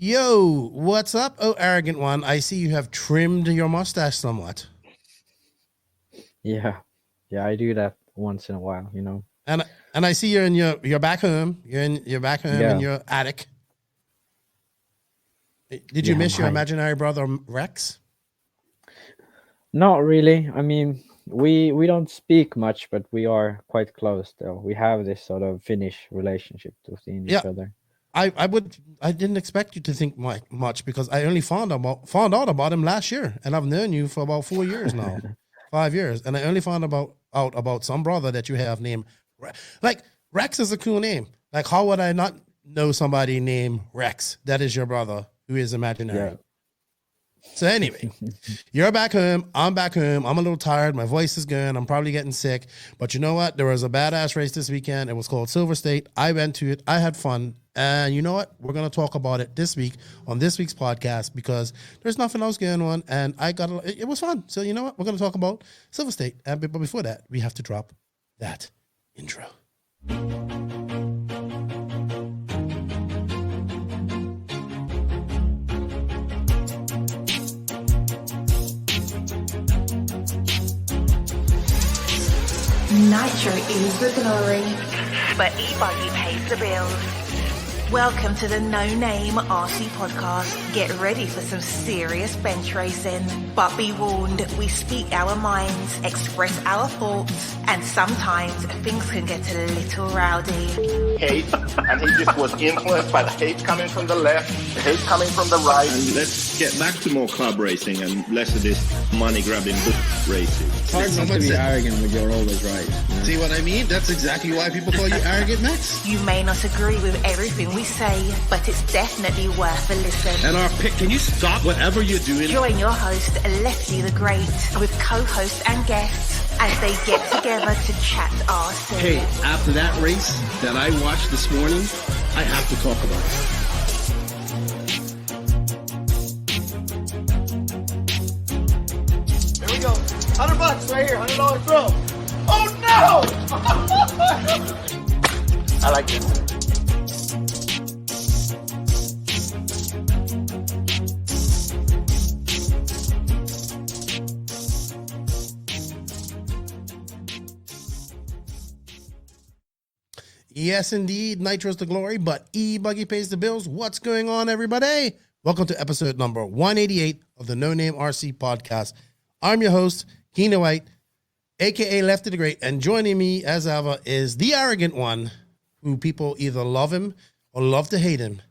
Yo, what's up, oh arrogant one? I see you have trimmed your mustache somewhat. Yeah, I do that once in a while, And I see you're in your back home. You're back home in your attic. Did you miss your imaginary brother Rex? Not really. I mean, we don't speak much, but we are quite close though. We have this sort of Finnish relationship within each other. I didn't expect you to think much because I only found out about him last year, and I've known you for about 4 years now, 5 years, and I only found out about some brother that you have named Rex is a cool name. Like, how would I not know somebody named Rex that is your brother who is imaginary? Yeah. So anyway, you're back home. I'm back home. I'm a little tired. My voice is going. I'm probably getting sick. But you know what? There was a badass race this weekend. It was called SilverState. I went to it. I had fun. And you know what? We're going to talk about it this week on this week's podcast because there's nothing else going on. And it was fun. So you know what? We're going to talk about SilverState. But before that, we have to drop that intro. Nitro is the glory, but e-buggy pays the bills. Welcome to the No Name RC podcast. Get ready for some serious bench racing. But be warned, we speak our minds, express our thoughts, and sometimes things can get a little rowdy. Hate, and he just was influenced by the hate coming from the left, the hate coming from the right. And let's get back to more club racing and less of this money-grabbing book racing. It's hard not to be arrogant when you're always right. You know? See what I mean? That's exactly why people call you arrogant, Max. You may not agree with everything we say, but it's definitely worth a listen. And our pick, can you stop whatever you're doing? Join your host, Lefty the Great, with co-hosts and guests as they get together to chat RC. Hey, after that race that I watched this morning, I have to talk about it. There we go. $100 right here, $100 throw. Oh no! I like this. Yes, indeed. Nitro's the glory, but E-Buggy pays the bills. What's going on, everybody? Welcome to episode number 188 of the No Name RC podcast. I'm your host, Keena White, a.k.a. Lefty the Great, and joining me, as ever, is the arrogant one, who people either love him or love to hate him,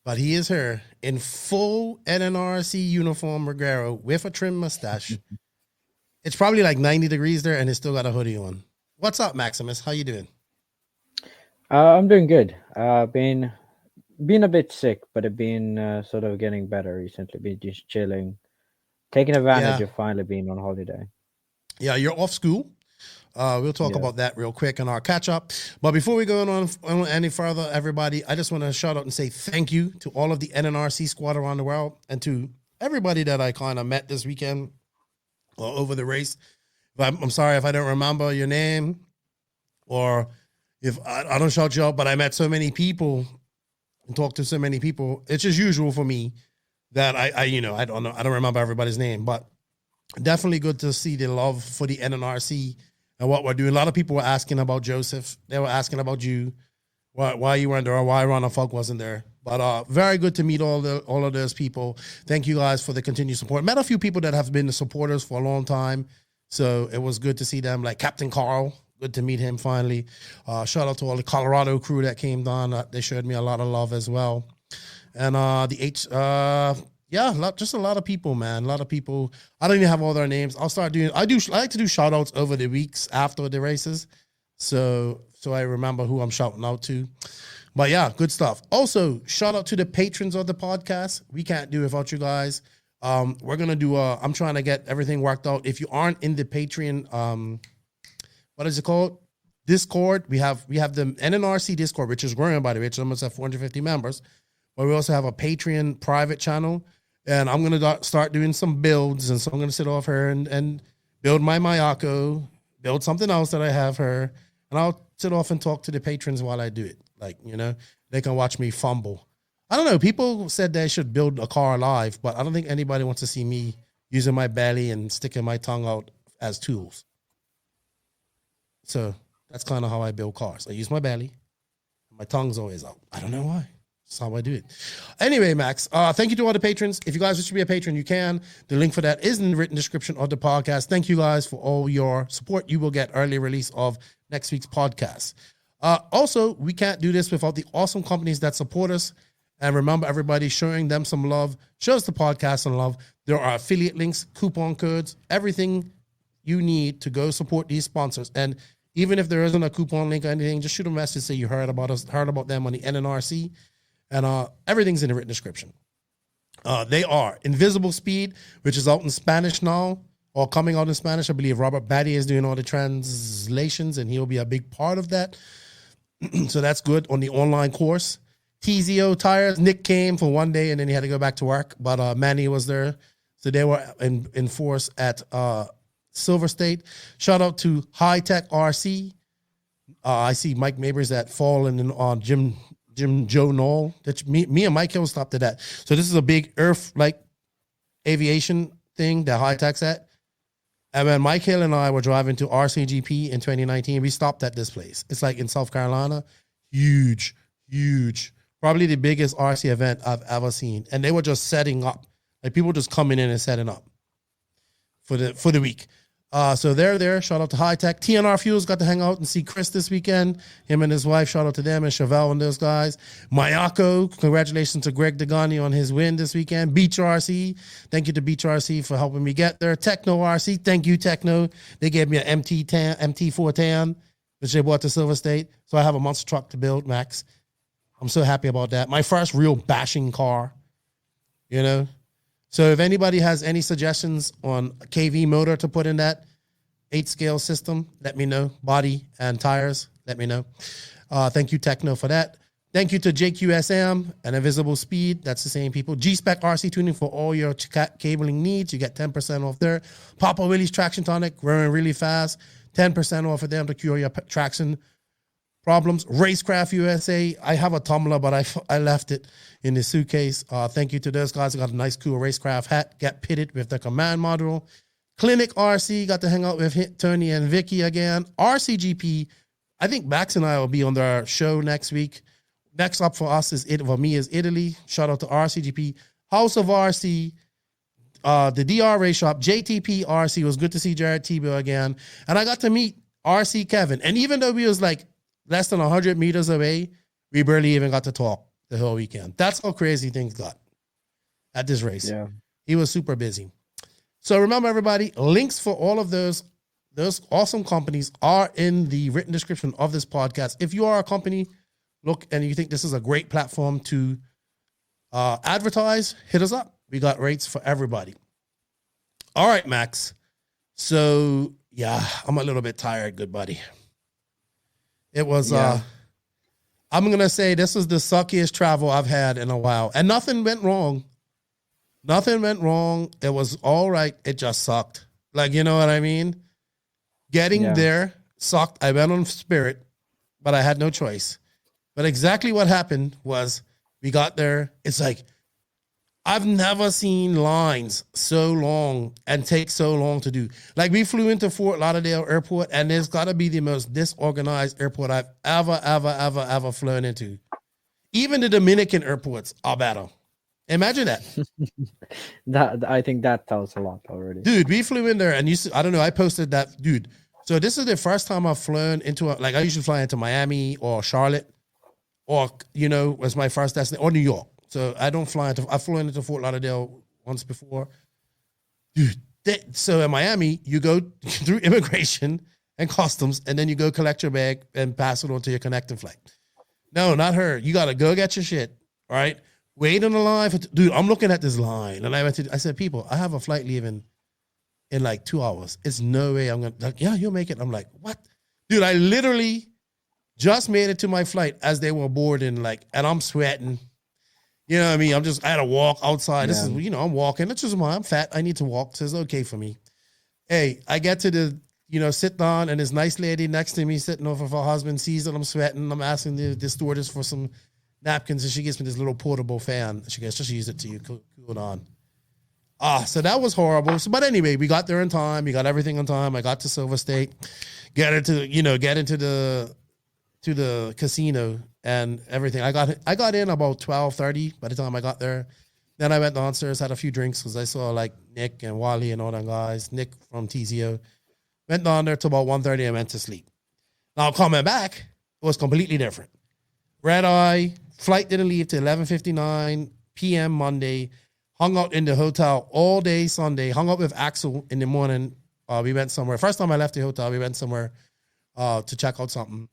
but he is her in full NNRC uniform Reguero with a trim mustache. It's probably like 90 degrees there, and he's still got a hoodie on. What's up, Maximus? How you doing? I'm doing good. Been a bit sick, but I've been sort of getting better recently. Been just chilling, taking advantage of finally being on holiday. Yeah, you're off school. We'll talk about that real quick in our catch up. But before we go on any further, everybody, I just want to shout out and say thank you to all of the NNRC squad around the world and to everybody that I kind of met this weekend or over the race. I'm sorry if I don't remember your name or if I don't shout you out, but I met so many people and talked to so many people. It's just usual for me that I don't know. I don't remember everybody's name, but definitely good to see the love for the NNRC and what we're doing. A lot of people were asking about Joseph. They were asking about you, why you weren't there or why Ron Falk wasn't there. But very good to meet all of those people. Thank you guys for the continued support. Met a few people that have been the supporters for a long time. So it was good to see them, like Captain Carl. Good to meet him finally. Shout out to all the Colorado crew that came down. They showed me a lot of love as well. And just a lot of people, man. A lot of people. I don't even have all their names. I'll start doing. I like to do shout outs over the weeks after the races. So I remember who I'm shouting out to. But yeah, good stuff. Also, shout out to the patrons of the podcast. We can't do it without you guys. We're going to do I'm trying to get everything worked out. If you aren't in the Patreon, what is it called? Discord. We have the NNRC Discord, which is growing, by the way. It's almost at 450 members. But we also have a Patreon private channel. And I'm going to start doing some builds. And so I'm going to sit off her and build my Mayako, build something else that I have her. And I'll sit off and talk to the patrons while I do it. Like, they can watch me fumble. I don't know. People said they should build a car alive, but I don't think anybody wants to see me using my belly and sticking my tongue out as tools. So that's kind of how I build cars. I use my belly. My tongue's always out. I don't know why. That's how I do it. Anyway, Max, thank you to all the patrons. If you guys wish to be a patron, you can. The link for that is in the written description of the podcast. Thank you guys for all your support. You will get early release of next week's podcast. Also, we can't do this without the awesome companies that support us. And remember, everybody, showing them some love shows the podcast some love. There are affiliate links, coupon codes, everything you need to go support these sponsors. And even if there isn't a coupon link or anything, just shoot a message, say you heard about us, heard about them on the NNRC, and everything's in the written description. They are Invisible Speed, which is out in Spanish now, or coming out in Spanish. I believe Robert Batty is doing all the translations, and he'll be a big part of that. So that's good on the online course. TZO Tires, Nick came for one day, and then he had to go back to work, but Manny was there. So they were in force at SilverState. Shout out to High Tech RC. I see Mike Mabers at Fallen on Jim Joe Knoll. That's me and Mike Hill stopped at that. So this is a big Earth like aviation thing that High Tech's at. And when Mike Hill and I were driving to RCGP in 2019, we stopped at this place. It's like in South Carolina. Huge. Probably the biggest RC event I've ever seen. And they were just setting up. Like people just coming in and setting up for the week. So they're there. Shout out to High Tech. TNR Fuels got to hang out and see Chris this weekend. Him and his wife. Shout out to them and Chevelle and those guys. Mayako. Congratulations to Greg Degani on his win this weekend. Beach RC. Thank you to Beach RC for helping me get there. Techno RC. Thank you, Techno. They gave me an MT4 tan, which they bought to SilverState. So I have a monster truck to build, Max. I'm so happy about that. My first real bashing car, you know. So if anybody has any suggestions on a KV motor to put in that 8-scale system, let me know. Body and tires, let me know. Thank you, Techno, for that. Thank you to JQSM and Invisible Speed. That's the same people. G-Spec RC Tuning for all your cabling needs. You get 10% off there. Papa Willie's Traction Tonic, growing really fast. 10% off of them to cure your traction problems. Racecraft USA. I have a tumbler, but I left it in the suitcase. Thank you to those guys. I got a nice cool Racecraft hat. Get pitted with the command module. Clinic RC. Got to hang out with Tony and Vicky again. RCGP. I think Max and I will be on their show next week. Next up for us is Italy. Shout out to RCGP. House of RC. The DR Race Shop. JTP RC. It was good to see Jared Tebow again. And I got to meet RC Kevin. And even though we was like less than 100 meters away, we barely even got to talk the whole weekend. That's how crazy things got at this race. Yeah. He was super busy. So remember, everybody, links for all of those awesome companies are in the written description of this podcast. If you are a company, look, and you think this is a great platform to advertise, hit us up. We got rates for everybody. All right, Max. So, yeah, I'm a little bit tired, good buddy. It was, I'm going to say this was the suckiest travel I've had in a while. And nothing went wrong. It was all right. It just sucked. Like, you know what I mean? Getting there sucked. I went on Spirit, but I had no choice. But exactly what happened was we got there. It's like, I've never seen lines so long and take so long to do. Like, we flew into Fort Lauderdale Airport, and there's got to be the most disorganized airport I've ever flown into. Even the Dominican airports are better. Imagine that. I think that tells a lot already. Dude, we flew in there, and I don't know, I posted that. Dude, so this is the first time I've flown into I usually fly into Miami or Charlotte, or, you know, was my first destination, or New York. So I flew into Fort Lauderdale once before. Dude, so in Miami, you go through immigration and customs, and then you go collect your bag and pass it on to your connecting flight. No, not her. You got to go get your shit, all right? Wait on the line. Dude, I'm looking at this line, and I said, people, I have a flight leaving in like 2 hours. It's no way I'm going to, yeah, you'll make it. I'm like, what? Dude, I literally just made it to my flight as they were boarding, and I'm sweating. You know what I mean? I had to walk outside. This is, you know, I'm walking. It's just I'm fat. I need to walk. So it's okay for me. Hey, I get to the, sit down, and this nice lady next to me sitting over for her husband sees that I'm sweating. I'm asking the stewardess for some napkins, and she gives me this little portable fan. She goes, just use it till you cool it on. So that was horrible. So, but anyway, we got there in time. We got everything on time. I got to SilverState, get into the casino and everything. I got in about 12:30 by the time I got there. Then I went downstairs, had a few drinks because I saw like Nick and Wally and all them guys. Nick from TZO. Went down there till about 1:30 and went to sleep. Now coming back, it was completely different. Red eye, flight didn't leave till 11:59 p.m. Monday. Hung out in the hotel all day Sunday. Hung out with Axel in the morning. We went somewhere. First time I left the hotel, we went somewhere to check out something.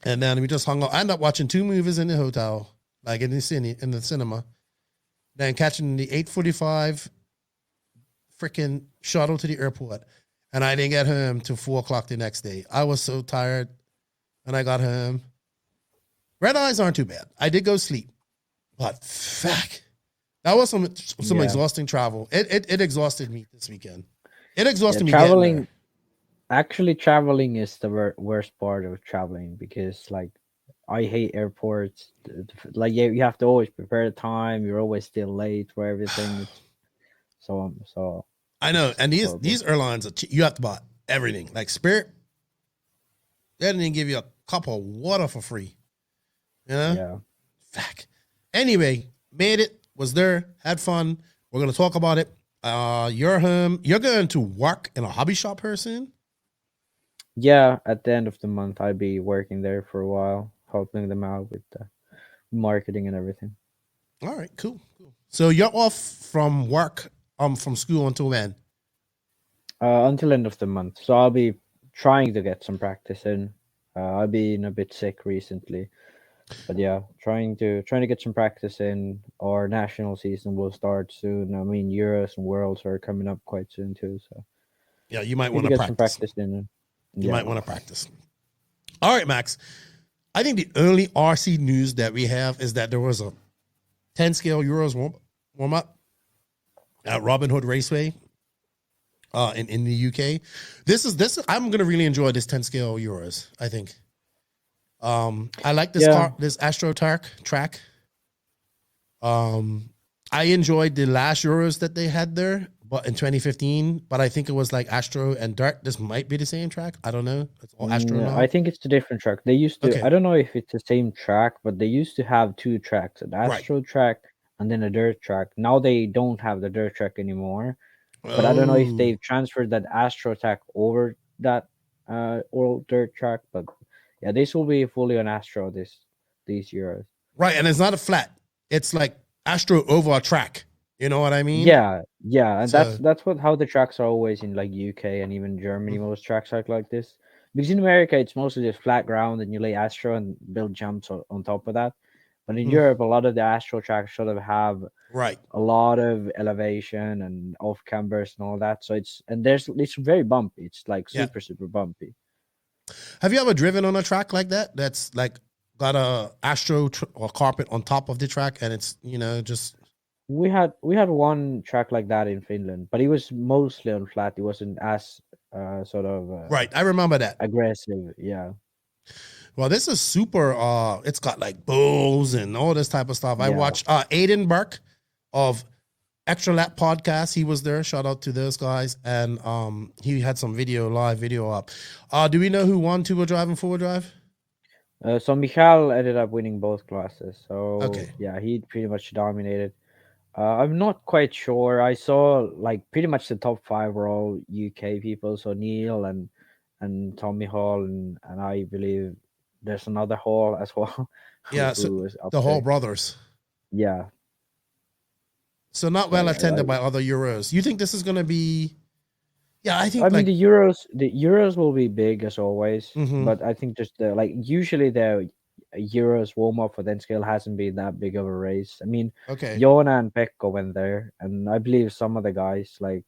And then we just hung out. I ended up watching 2 movies in the hotel, like in the cinema. Then catching the 8:45 freaking shuttle to the airport. And I didn't get home till 4 o'clock the next day. I was so tired when I got home. Red eyes aren't too bad. I did go sleep. But fuck. That was some exhausting travel. It exhausted me this weekend. It exhausted me. Traveling, actually, traveling is the worst part of traveling because, like, I hate airports. Like, you have to always prepare the time. You're always still late for everything. So I know, and these airlines you have to buy everything. Like Spirit, they didn't even give you a cup of water for free. You know? Yeah. Fuck. Anyway, made it. Was there, had fun. We're going to talk about it. You're home. You're going to work in a hobby shop here soon? Yeah, at the end of the month, I'll be working there for a while, helping them out with the marketing and everything. All right, cool. So you're off from work, from school until when? Until end of the month. So I'll be trying to get some practice in. I've been a bit sick recently. But yeah, trying to get some practice in. Our national season will start soon. I mean, Euros and Worlds are coming up quite soon too. So yeah, you might want to get some practice in. You might want to practice. All right, Max. I think the only RC news that we have is that there was a 10 scale Euros warm up at Robin Hood Raceway in the UK. This I'm gonna really enjoy this 10 scale Euros, I think. I like this this Astro track. I enjoyed the last Euros that they had there, but in 2015. But I think it was like Astro and Dirt. This might be the same track. I don't know. It's all Astro now. I think it's a different track. They used to. Okay. I don't know if it's the same track, but they used to have 2 tracks: an Astro track and then a dirt track. Now they don't have the dirt track anymore. But I don't know if they've transferred that Astro track over that old dirt track, but. Yeah, this will be fully on Astro these Euros. Right, and it's not a flat. It's like Astro over a track. You know what I mean? Yeah, and so, that's how the tracks are always in like UK and even Germany. Most tracks are like this because in America it's mostly just flat ground and you lay Astro and build jumps on top of that. But in Europe, a lot of the Astro tracks sort of have a lot of elevation and off cambers and all that. So it's very bumpy. It's like super bumpy. Have you ever driven on a track like that? That's like got a Astro or carpet on top of the track, and it's just. We had one track like that in Finland, but it was mostly on flat. It wasn't as sort of right. I remember that aggressive. Yeah. Well, this is super. It's got like bulls and all this type of stuff. I watched Aiden Burke of Extra Lap Podcast. He was there. Shout out to those guys. And he had some live video up. Do we know who won 2-wheel drive and 4-wheel drive? So Michael ended up winning both classes. So yeah, he pretty much dominated. I'm not quite sure. I saw like pretty much the top 5 were all UK people. So Neil and Tommy Hall and I believe there's another Hall as well. Yeah, so the Hall brothers. Yeah. So not well attended by other Euros. You think this is going to be? Yeah, I think. I mean, the Euros will be big as always, but I think just usually the Euros warm up for 10 scale hasn't been that big of a race. I mean, Jona and Pekko went there, and I believe some of the guys like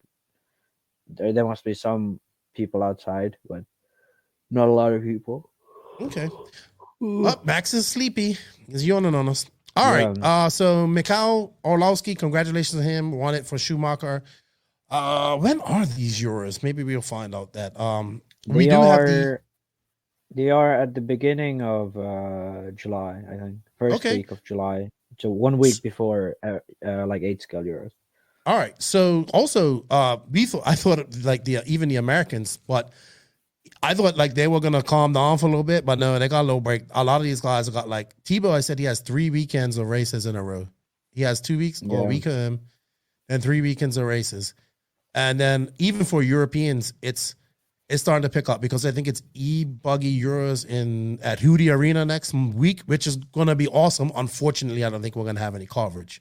there must be some people outside, but not a lot of people. Okay. Max is sleepy. He's yawning on us. All right. So Mikhail Orlowski, congratulations to him. Won it for Schumacher. When are these Euros? Maybe we'll find out that. They are at the beginning of July, I think. First week of July. So 1 week before like 8 scale Euros. All right. So also, I thought like even the Americans, but I thought like they were gonna calm down for a little bit, but no, they got a little break. A lot of these guys got like Tebow. I said he has 3 weekends of races in a row. He has 2 weeks or a week of him, and 3 weekends of races. And then even for Europeans, it's starting to pick up because I think it's e-buggy Euros at Hudi Arena next week, which is going to be awesome. Unfortunately, I don't think we're going to have any coverage.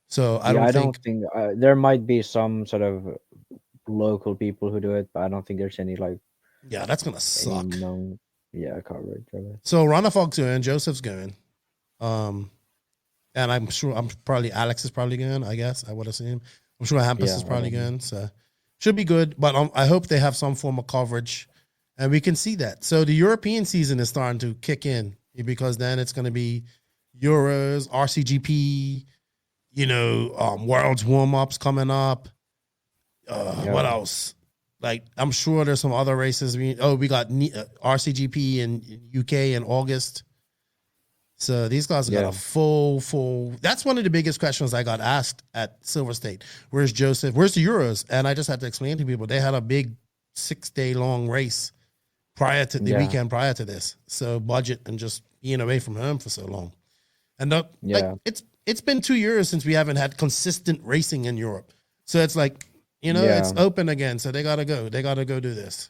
So I don't think there might be some sort of local people who do it, but I don't think there's any like. Yeah, that's going to suck. Coverage of it. So Ronafog's going, Joseph's going. And I'm probably Alex is probably going, I guess. I would assume. I'm sure Hampus is probably going. So should be good. But I hope they have some form of coverage. And we can see that. So the European season is starting to kick in because then it's going to be Euros, RCGP, World's warm-ups coming up. What else? Like, I'm sure there's some other races. We got RCGP in UK in August. So these guys got a full. That's one of the biggest questions I got asked at SilverState. Where's Joseph? Where's the Euros? And I just had to explain to people they had a big 6-day long race prior to the weekend prior to this. So budget and just being away from home for so long. And it's been 2 years since we haven't had consistent racing in Europe. So it's like, it's open again. So they gotta go. They gotta go do this.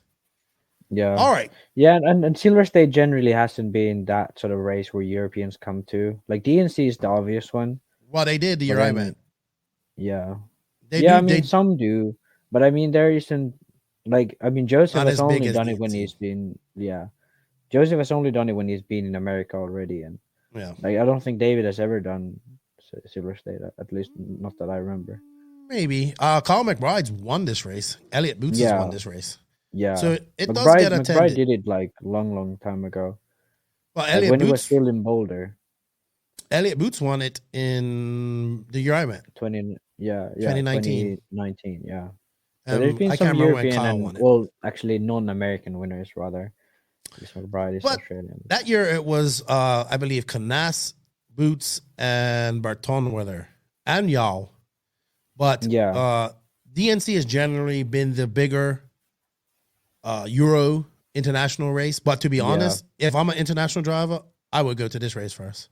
Yeah. All right. Yeah, and SilverState generally hasn't been that sort of race where Europeans come to. Like DNC is the obvious one. Well, they did the year I went. Yeah. Some do, but I mean there isn't Joseph has only done it when he's been Joseph has only done it when he's been in America already, and I don't think David has ever done SilverState, at least not that I remember. Maybe. Carl McBride's won this race. Elliot Boots has won this race. Yeah. So it does get attended. McBride did it like long time ago. Well, Elliot Boots, he was still in Boulder. Elliot Boots won it in the year I went. 2019. 2019, yeah. So there's been some European actually non-American winners rather. McBride is Australian. That year it was, I believe, Canas, Boots, and Barton were there, and Yao. But DNC has generally been the bigger Euro international race. But to be honest, if I'm an international driver, I would go to this race first.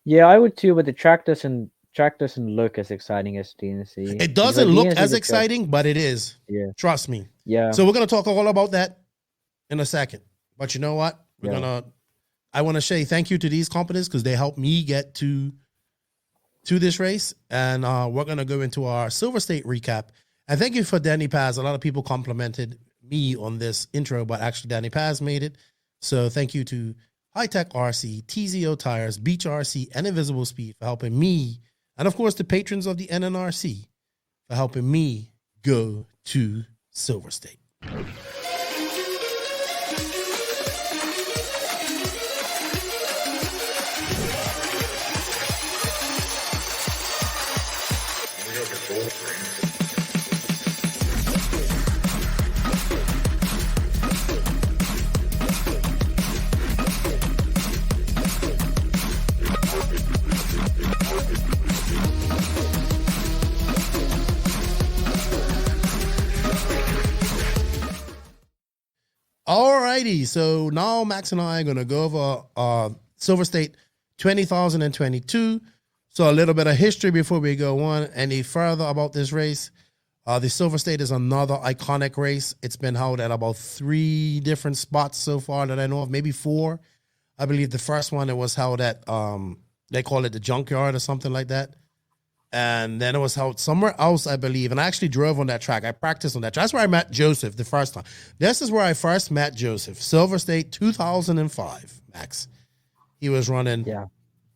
Yeah, I would too, but the track doesn't look as exciting as DNC. It doesn't look as exciting, but it is. Yeah. Trust me. Yeah. So we're going to talk all about that in a second. But you know what? I want to say thank you to these companies because they helped me get to this race. And we're going to go into our SilverState recap. And thank you for Danny Paz. A lot of people complimented me on this intro, but actually Danny Paz made it. So thank you to High Tech RC, TZO Tires, Beach RC, and Invisible Speed for helping me. And of course, the patrons of the NNRC for helping me go to SilverState. Alrighty, so now Max and I are going to go over SilverState 2022. So a little bit of history before we go on any further about this race. The SilverState is another iconic race. It's been held at about 3 different spots so far that I know of, maybe 4. I believe the first one it was held at, they call it the Junkyard or something like that. And then it was held somewhere else, I believe. And I actually drove on that track. I practiced on that track. That's where I met Joseph the first time. This is where I first met Joseph. SilverState 2005, Max. He was running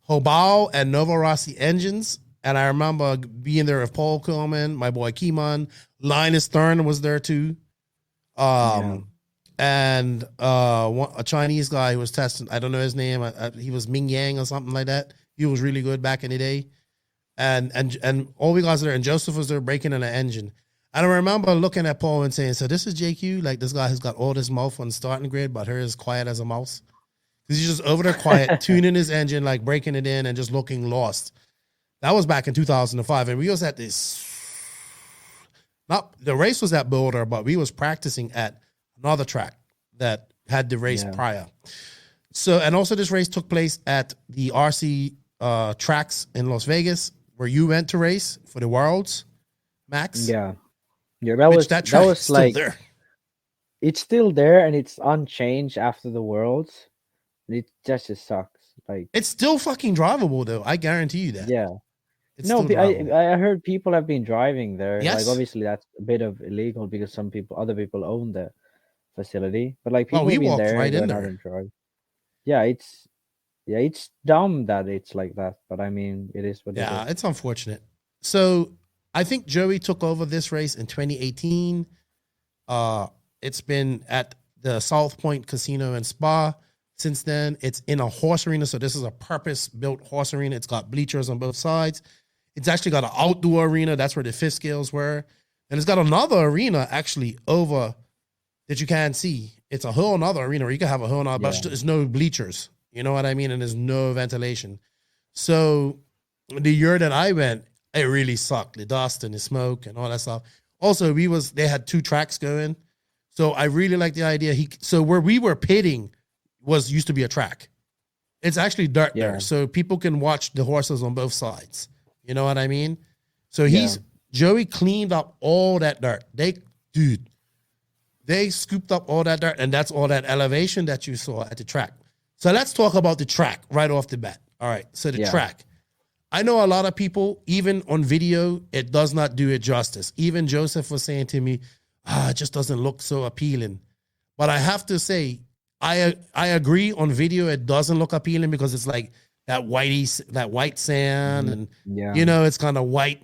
Hobao and Nova Rossi engines. And I remember being there with Paul Coleman, my boy Keeman. Linus Stern was there too. And a Chinese guy who was testing, I don't know his name. He was Ming Yang or something like that. He was really good back in the day. And all we guys there, and Joseph was there breaking in an engine. And I remember looking at Paul and saying, so this is JQ? Like, this guy has got all this mouth on the starting grid, but her is quiet as a mouse. Because he's just over there quiet, tuning his engine, like breaking it in and just looking lost. That was back in 2005. And we was at this, not the race was at Boulder, but we was practicing at another track that had the race prior. So, and also this race took place at the RC tracks in Las Vegas, where you went to race for the Worlds, Max. Yeah, that was like there. It's still there and it's unchanged after the Worlds. It just sucks. Like, it's still fucking drivable though. I guarantee you that. Yeah. It's No, I heard people have been driving there. Yes. Like, obviously that's a bit of illegal because other people own the facility. But like, people we have been walked there right in and there. drive. Yeah, it's dumb that it's like that. But I mean, it is what it is. It's unfortunate. So I think Joey took over this race in 2018. It's been at the South Point Casino and Spa since then. It's in a horse arena, so this is a purpose-built horse arena. It's got bleachers on both sides. It's actually got an outdoor arena. That's where the fifth scales were. And it's got another arena actually over that you can't see. It's a whole nother arena where you can have a whole nother, but there's no bleachers. You know what I mean? And there's no ventilation. So the year that I went, it really sucked. The dust and the smoke and all that stuff. Also, they had 2 tracks going. So I really like the idea. So where we were pitting used to be a track. It's actually dirt there. So people can watch the horses on both sides. You know what I mean? So Joey cleaned up all that dirt. They scooped up all that dirt, and that's all that elevation that you saw at the track. So let's talk about the track right off the bat. All right. So the track. I know a lot of people, even on video, it does not do it justice. Even Joseph was saying to me, it just doesn't look so appealing. But I have to say, I agree on video, it doesn't look appealing because it's like that white sand and, you know, it's kind of white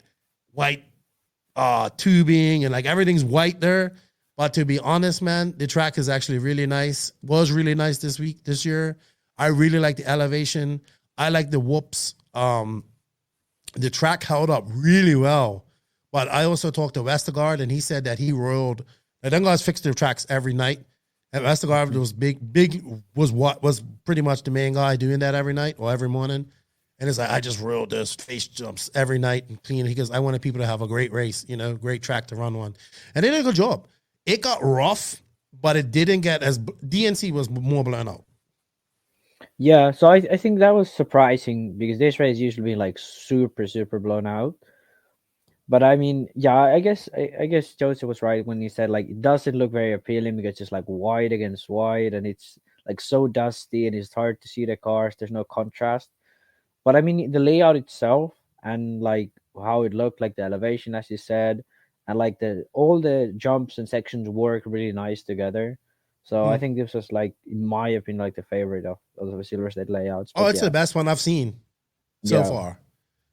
tubing and like everything's white there. But to be honest, man, the track is actually really nice. Was really nice this year. I really like the elevation. I like the whoops. The track held up really well. But I also talked to Westergaard, and he said that he rolled. And them guys fixed their tracks every night. And Westergaard was was pretty much the main guy doing that every night or every morning. And it's like, I just rolled those face jumps every night and clean. He goes, I wanted people to have a great race, you know, great track to run on. And they did a good job. It got rough, but it didn't get as DNC was more blown out. Yeah, so I think that was surprising because this race usually been like super blown out. But I mean, I guess Joseph was right when he said like it doesn't look very appealing because it's just like white against white and it's like so dusty and it's hard to see the cars. There's no contrast. But I mean, the layout itself and like how it looked, like the elevation, as you said, and like all the jumps and sections work really nice together. So I think this was like, in my opinion, like the favorite of the SilverState layouts. But it's the best one I've seen so far.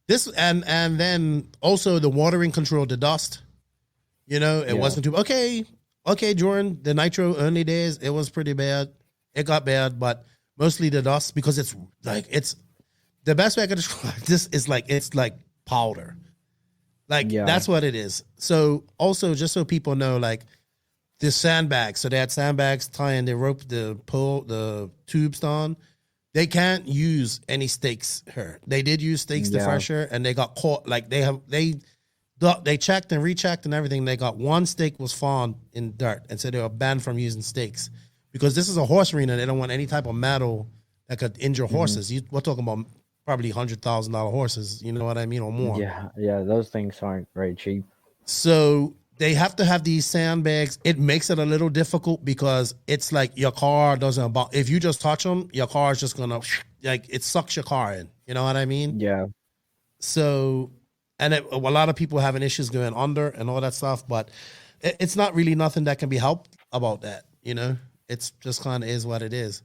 This and then also the watering control, the dust. You know, it wasn't too okay. During the Nitro only days, it was pretty bad. It got bad, but mostly the dust because it's the best way I can describe this is like it's like powder. Like that's what it is. So also just so people know, like the sandbags. So they had sandbags tying the rope, the tubes on. They can't use any stakes here. They did use stakes to fresher, and they got caught. Like they checked and rechecked and everything. They got one stake was found in dirt, and so they were banned from using stakes because this is a horse arena. They don't want any type of metal that could injure horses. We're talking about probably $100,000 horses. You know what I mean, or more. Yeah. Those things aren't very cheap. So they have to have these sandbags. It makes it a little difficult because it's like your car doesn't – if you just touch them, your car is just going to – like it sucks your car in. You know what I mean? Yeah. So – and a lot of people having issues going under and all that stuff, but it's not really nothing that can be helped about that, you know? It's just kind of is what it is.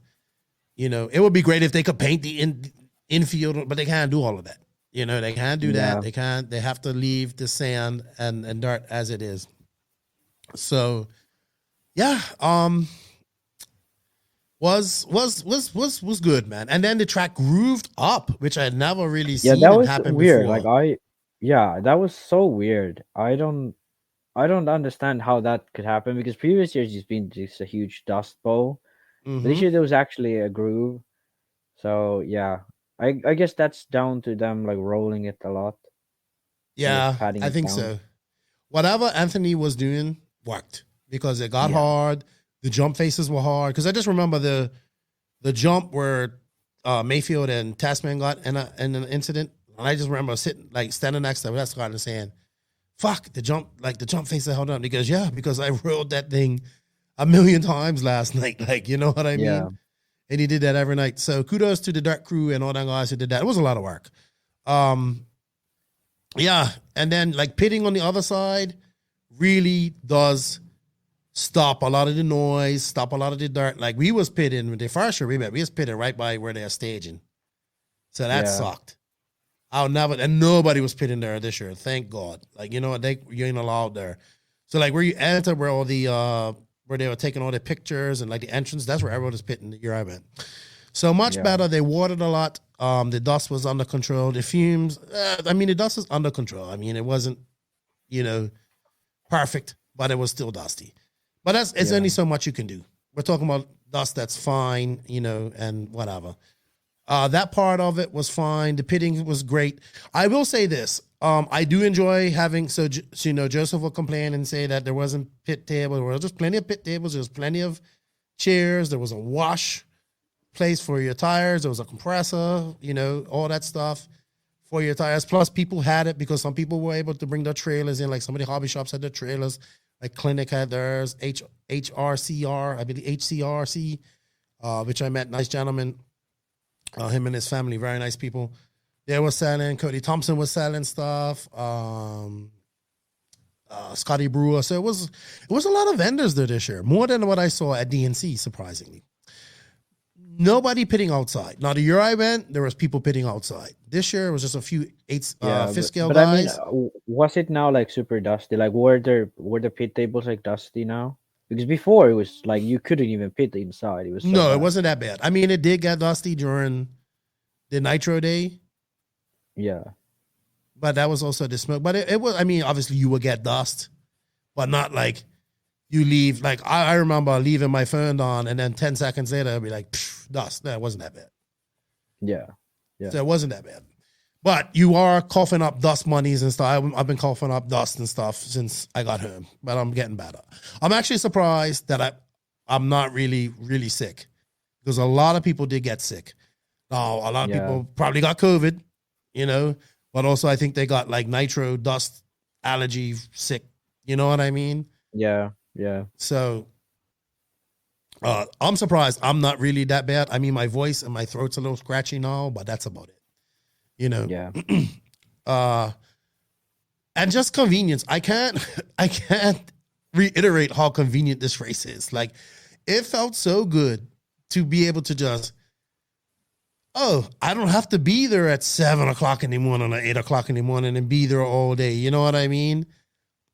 You know, it would be great if they could paint the infield, but they can't do all of that. You know, they can't do that. They have to leave the sand and dirt as it is. So was good, man. And then the track grooved up, which I had never really seen that was happen weird. before. Like that was so weird. I don't I don't understand how that could happen because previous years it's been just a huge dust bowl. But this year there was actually a groove. So yeah, I guess that's down to them like rolling it a lot. Yeah, patting I it think down. so. Whatever Anthony was doing worked because it got hard. The jump faces were hard. Because I just remember the jump where Mayfield and Tasman got in an incident. And I just remember standing next to him, that's Scott and saying, fuck, the jump faces held up. Because I rode that thing a million times last night. Like, you know what I mean? And he did that every night. So kudos to the dirt crew and all that guys who did that. It was a lot of work. Yeah. And then like pitting on the other side really does stop a lot of the noise, stop a lot of the dirt. Like we was pitting with the first year we was pitting right by where they're staging. So that sucked. And nobody was pitting there this year. Thank God. Like, you know, you ain't allowed there. So like where you enter, where all the, where they were taking all the pictures and like the entrance, that's where everyone was pitting the year I went. So much better. They watered a lot. The dust was under control. The fumes, the dust is under control. I mean, it wasn't, perfect, but it was still dusty. But it's only so much you can do. We're talking about dust that's fine, and whatever. That part of it was fine. The pitting was great. I will say this. I do enjoy having, Joseph will complain and say that there wasn't pit table. There was just plenty of pit tables. There was plenty of chairs. There was a wash place for your tires. There was a compressor, all that stuff for your tires. Plus, people had it because some people were able to bring their trailers in. Like some of the hobby shops had their trailers. Like Clinic had theirs. HRCR, I believe HCRC, which I met. Nice gentleman. Him and his family, very nice people. They were selling. Cody Thompson was selling stuff. Scotty Brewer. So it was a lot of vendors there this year, more than what I saw at DNC, surprisingly. Nobody pitting outside. Now, the year I went, there was people pitting outside. This year, it was just a few fifth scale guys. I mean, was it now like super dusty? Like, were the pit tables like dusty now? Because before it was like you couldn't even pit inside. It was it wasn't that bad. I mean, it did get dusty during the Nitro day. Yeah. But that was also the smoke. But it was, obviously you would get dust, but not like you leave. Like I remember leaving my phone on and then 10 seconds later, it'd be like, dust. No, it wasn't that bad. Yeah. So it wasn't that bad. But you are coughing up dust monies and stuff. I've been coughing up dust and stuff since I got home, but I'm getting better. I'm actually surprised that I'm not really, really sick because a lot of people did get sick. Now, a lot of people probably got COVID, but also I think they got like nitro dust allergy sick. You know what I mean? Yeah. So I'm surprised I'm not really that bad. I mean, my voice and my throat's a little scratchy now, but that's about it. Yeah. And just convenience. I can't reiterate how convenient this race is. Like, it felt so good to be able to just, I don't have to be there at 7 o'clock in the morning or 8 o'clock in the morning and be there all day. You know what I mean?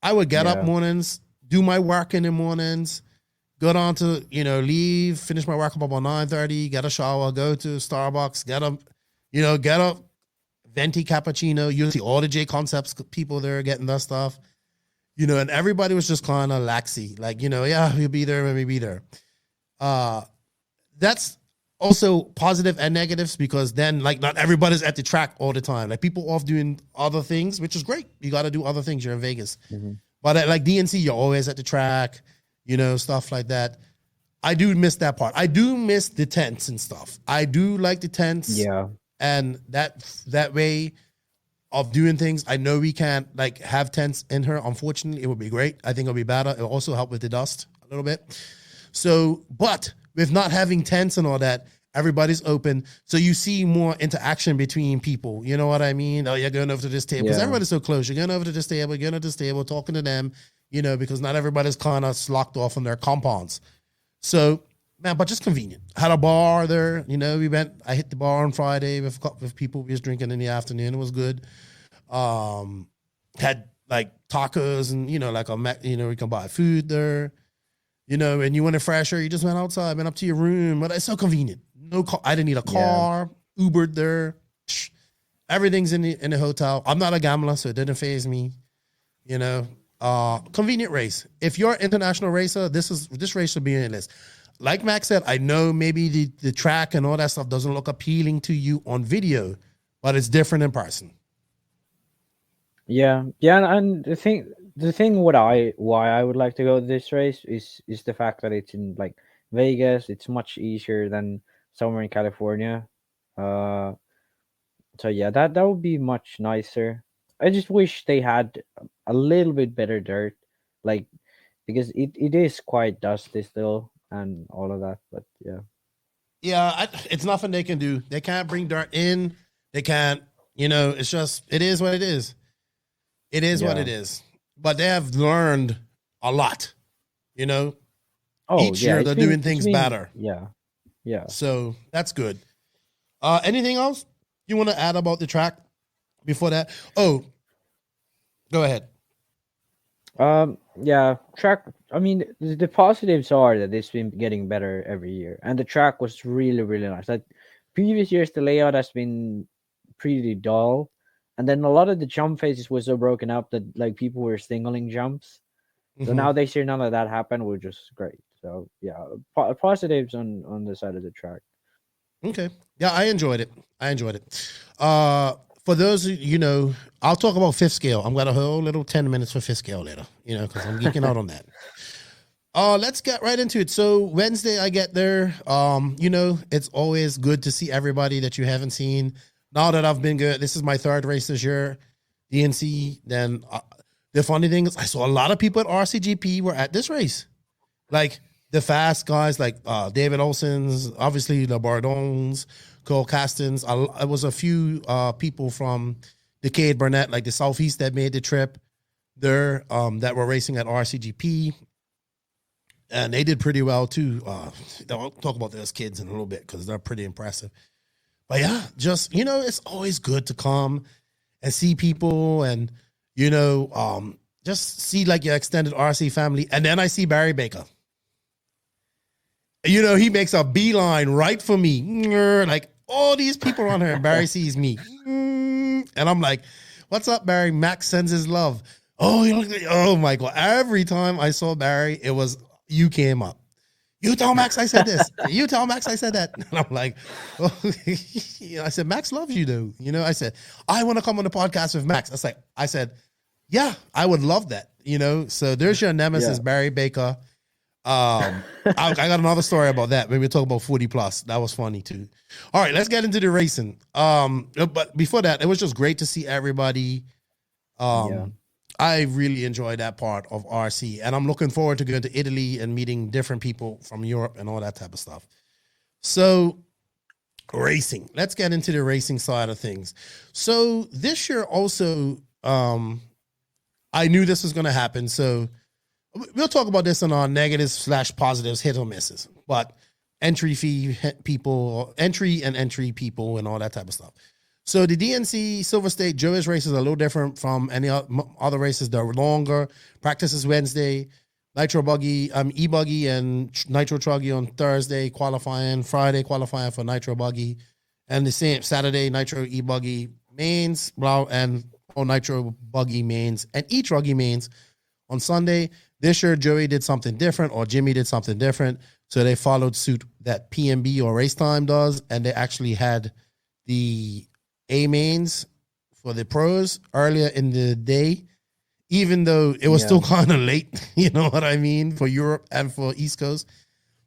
I would get up mornings, do my work in the mornings, go down to, leave, finish my work up about 9:30, get a shower, go to Starbucks, get a venti cappuccino. You see all the J Concepts people there getting that stuff, and everybody was just kind of laxy. Like, we'll be there when we be there. That's also positive and negatives because then like not everybody's at the track all the time. Like people off doing other things, which is great. You got to do other things. You're in Vegas. Mm-hmm. But at like DNC, you're always at the track, stuff like that. I do miss that part. I do miss the tents and stuff. I do like the tents. Yeah. And that way of doing things, I know we can't like have tents in here. Unfortunately, it would be great. I think it'll be better. It'll also help with the dust a little bit. So, but with not having tents and all that, everybody's open. So you see more interaction between people. You know what I mean? Oh, you're going over to this table. Because everybody's so close. You're going over to this table, you're going to this table, talking to them, because not everybody's kind of locked off on their compounds. So, man, but just convenient. Had a bar there, I hit the bar on Friday with people we was drinking in the afternoon. It was good. Had like tacos and, we can buy food there, and you wanted fresher, you just went outside, went up to your room. But it's so convenient. No car, I didn't need a car, Ubered there. Everything's in the hotel. I'm not a gambler, so it didn't faze me, convenient race. If you're an international racer, this race should be in this. Like Max said, I know maybe the track and all that stuff doesn't look appealing to you on video, but it's different in person. Yeah, and the thing why I would like to go to this race is the fact that it's in like Vegas. It's much easier than somewhere in California. So yeah, that would be much nicer. I just wish they had a little bit better dirt, like because it is quite dusty still and all of that. But yeah, it's nothing they can do. They can't bring dirt in. They can't. It's just it is what it is. It is what it is. But they have learned a lot. Each year they're doing things better. Yeah. So that's good. Anything else you want to add about the track before that? Oh, go ahead. Yeah, track. I mean, the positives are that it's been getting better every year, and the track was really, really nice. Like previous years, the layout has been pretty dull, and then a lot of the jump phases were so broken up that like people were singling jumps. So now this year, none of that happened, which is great. So yeah, positives on the side of the track. Okay. Yeah, I enjoyed it. For those I'll talk about fifth scale. I'm got a whole little 10 minutes for fifth scale later, because I'm geeking out on that. Let's get right into it. So Wednesday I get there. It's always good to see everybody that you haven't seen. Now that I've been good, this is my third race this year, DNC. Then the funny thing is I saw a lot of people at RCGP were at this race. Like the fast guys like David Olsen's, obviously the Bardons, Cole Castens. It was a few people from Decade Burnett, like the Southeast that made the trip there that were racing at RCGP. And they did pretty well too. I'll talk about those kids in a little bit because they're pretty impressive. But yeah, just, it's always good to come and see people and, just see like your extended RC family. And then I see Barry Baker. He makes a beeline right for me. Like all these people around here, and Barry sees me. And I'm like, what's up, Barry? Max sends his love. Oh my God. Every time I saw Barry, it was, you came up. You tell Max I said this. You tell Max I said that. And I'm like, I said, Max loves you though. I said, I want to come on the podcast with Max. I said, yeah, I would love that. So there's your nemesis, Barry Baker. I got another story about that. Maybe we'll talk about 40 plus. That was funny too. All right, let's get into the racing. But before that, it was just great to see everybody. I really enjoyed that part of RC, and I'm looking forward to going to Italy and meeting different people from Europe and all that type of stuff. So racing, let's get into the racing side of things. So this year also, I knew this was going to happen. So we'll talk about this in our negatives/positives, hit or misses, but entry people and all that type of stuff. So the DNC SilverState Joey's race is a little different from any other races. They're longer. Practice is Wednesday. Nitro Buggy, E-Buggy and Nitro Truggy on Thursday qualifying. Friday qualifying for Nitro Buggy. And the same Saturday, Nitro E-Buggy mains, and Nitro Buggy mains and E-Truggy mains on Sunday. This year, Joey did something different, or Jimmy did something different. So they followed suit that PMB or Race Time does, and they actually had the A mains for the pros earlier in the day, even though it was still kind of late, you know what I mean, for Europe and for East Coast.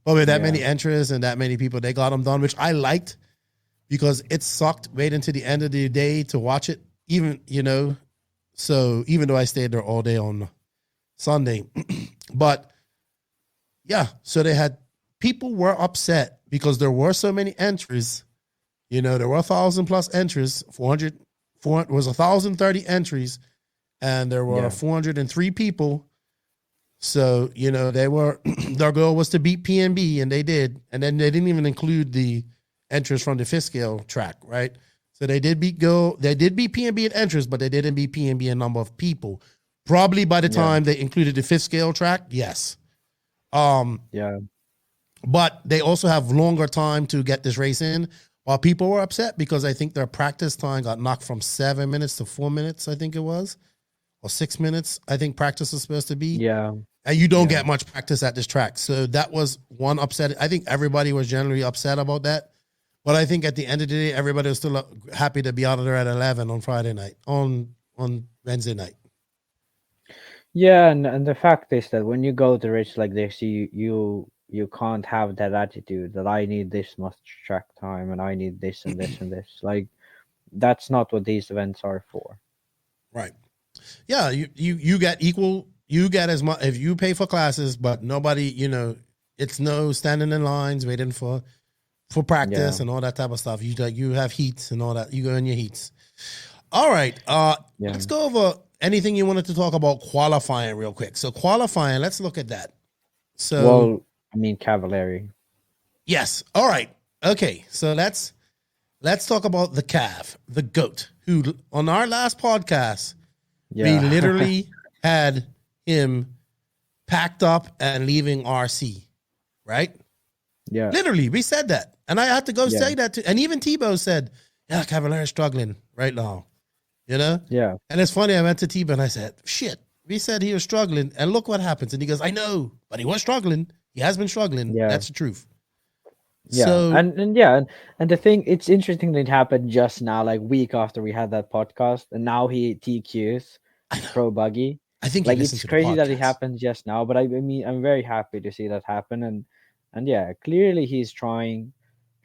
But with that many entries and that many people, they got them done, which I liked because it sucked wait until the end of the day to watch it, so even though I stayed there all day on Sunday. But yeah, so they had people were upset because there were so many entries. There were 1,000 plus entries, 400 was 1,030 entries, and there were 403 people. So, they were, their goal was to beat PNB, and they did. And then they didn't even include the entries from the fifth scale track, right? So they did beat PNB in entries, but they didn't beat PNB in number of people. Probably by the time they included the fifth scale track, yes. But they also have longer time to get this race in. While people were upset because I think their practice time got knocked from 7 minutes to 4 minutes, I think it was, or 6 minutes, I think practice is supposed to be. Yeah. And you don't get much practice at this track. So that was one upset. I think everybody was generally upset about that. But I think at the end of the day, everybody was still happy to be out of there at 11 on Friday night, on Wednesday night. Yeah, and the fact is that when you go to race like this, you can't have that attitude that I need this much track time and I need this and this and this. Like, that's not what these events are for. Right. Yeah, you get equal. You get as much if you pay for classes, but nobody, it's no standing in lines waiting for practice and all that type of stuff. You have heats and all that. You go in your heats. All right. Let's go over anything you wanted to talk about qualifying real quick. So qualifying, let's look at that. So Cavalieri. Yes. All right. Okay. So let's talk about the Cav, the GOAT, who on our last podcast, we literally had him packed up and leaving RC, right? Yeah. Literally, we said that. And I had to go say that and even Tebow said, yeah, Cavalier's struggling right now. Yeah. And it's funny, I went to Tebow and I said, shit, we said he was struggling and look what happens. And he goes, I know, but he was struggling. He has been struggling. Yeah. That's the truth. Yeah. So, and the thing, it's interesting that it happened just now, like week after we had that podcast, and now he TQs Pro Buggy. I think like it's crazy that it happened just now, but I mean, I'm very happy to see that happen. And yeah, clearly he's trying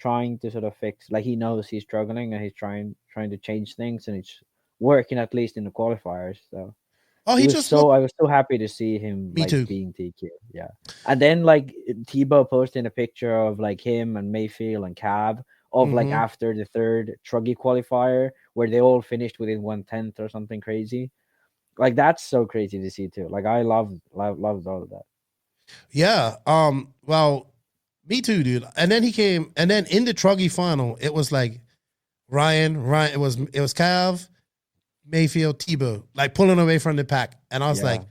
to sort of fix, like he knows he's struggling and he's trying to change things, and it's working at least in the qualifiers. So I was so happy to see him being TQ. Yeah. And then like Tebow posting a picture of like him and Mayfield and Cab of like after the third Truggy qualifier where they all finished within 1/10 or something crazy. Like that's so crazy to see too. Like I loved all of that. Yeah. Well, me too, dude. And then he came, and then in the Truggy final, it was like Ryan. It was Cav, Mayfield, Tebow, like pulling away from the pack. And I was like,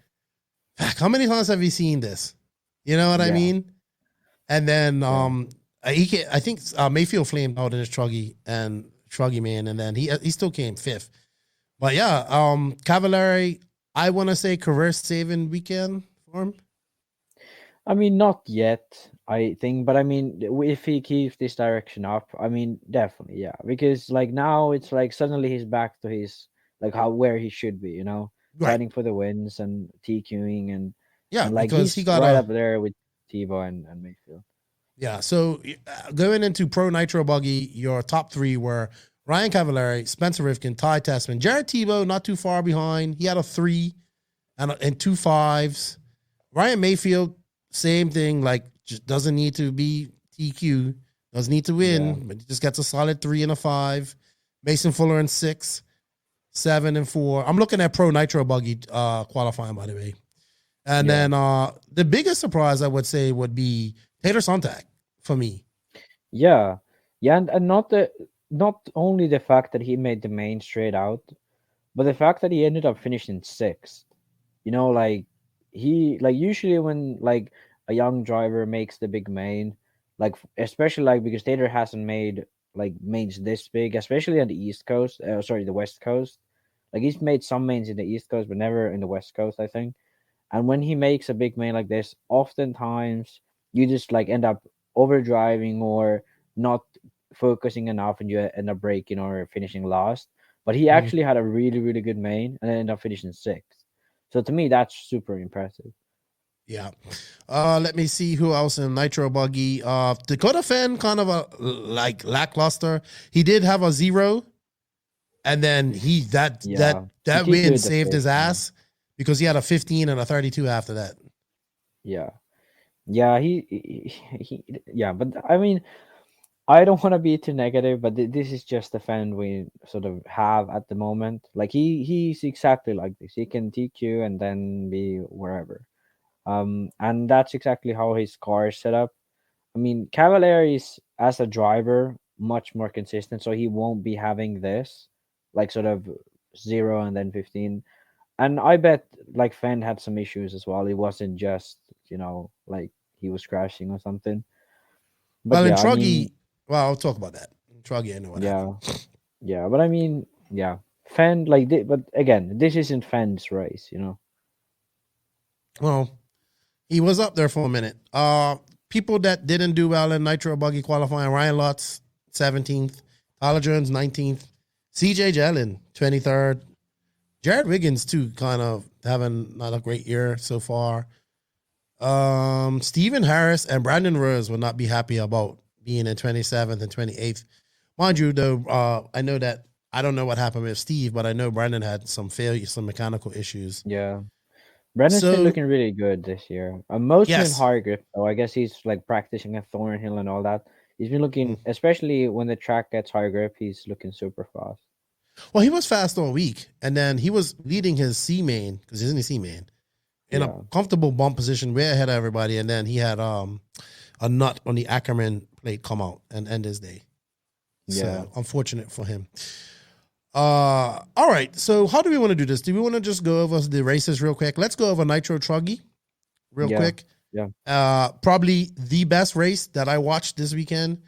how many times have you seen this? You know what I mean? And then I think Mayfield flamed out in his Truggy man, and then he still came fifth. But yeah, Cavalieri, I want to say career saving weekend for him. I mean, not yet, I think, but I mean, if he keeps this direction up, I mean, definitely, yeah. Because like now it's like suddenly he's back to his like where he should be, fighting for the wins and TQing and like because he got right up there with Tebow and Mayfield. Yeah, so going into Pro Nitro Buggy, your top three were Ryan Cavalieri, Spencer Rifkin, Ty Tessman, Jared Tebow, not too far behind. He had a 3 and 2 5s. Ryan Mayfield, same thing, like just doesn't need to be TQ, doesn't need to win, but he just gets a solid 3 and a 5. Mason Fuller in 6, 7 and 4. I'm looking at Pro Nitro Buggy qualifying, by the way. And then the biggest surprise I would say would be Taylor Sontag for me. Yeah, and not only the fact that he made the main straight out, but the fact that he ended up finishing 6th. Like he usually when like a young driver makes the big main, like especially like because Taylor hasn't made like mains this big, especially on the East Coast. The West Coast. Like he's made some mains in the East Coast, but never in the West Coast, I think. And when he makes a big main like this, oftentimes you just like end up overdriving or not focusing enough, and you end up breaking or finishing last. But he actually had a really, really good main and ended up finishing 6th. So to me, that's super impressive. Yeah. Let me see who else in Nitro Buggy. Dakota Fenn, kind of a like lackluster. He did have a 0, and then that win saved his ass because he had a 15 and a 32 after that. Yeah. Yeah, but I mean, I don't want to be too negative, but this is just the fan we sort of have at the moment. Like he's exactly like this. He can TQ and then be wherever. And that's exactly how his car is set up. I mean, Cavalieri is, as a driver, much more consistent, so he won't be having this, like sort of 0 and then 15. And I bet like Fenn had some issues as well. It wasn't just, like he was crashing or something. But in Truggy, well, I'll talk about that. Truggy, I know what happened. Yeah, but I mean, yeah. Fend but again, this isn't Fend's race, you know. Well, he was up there for a minute. People that didn't do well in Nitro Buggy qualifying: Ryan Lutz, 17th; Tyler Jones, 19th; CJ Jellin, 23rd; Jared Wiggins too, kind of having not a great year so far. Stephen Harris and Brandon Rose will not be happy about being in 27th and 28th. Mind you, though, I know that I don't know what happened with Steve, but I know Brandon had some failure, some mechanical issues. Yeah. Brandon's been looking really good this year. Mostly in hard grip, so I guess he's like practicing at Thornhill and all that. He's been looking, especially when the track gets hard grip, he's looking super fast. Well, he was fast all week, and then he was leading his C main, because he's in the C main, in a comfortable bump position way ahead of everybody, and then he had a nut on the Ackerman plate come out and end his day. So unfortunate for him. All right. So how do we want to do this? Do we want to just go over the races real quick? Let's go over Nitro Truggy real quick. Yeah. Probably the best race that I watched this weekend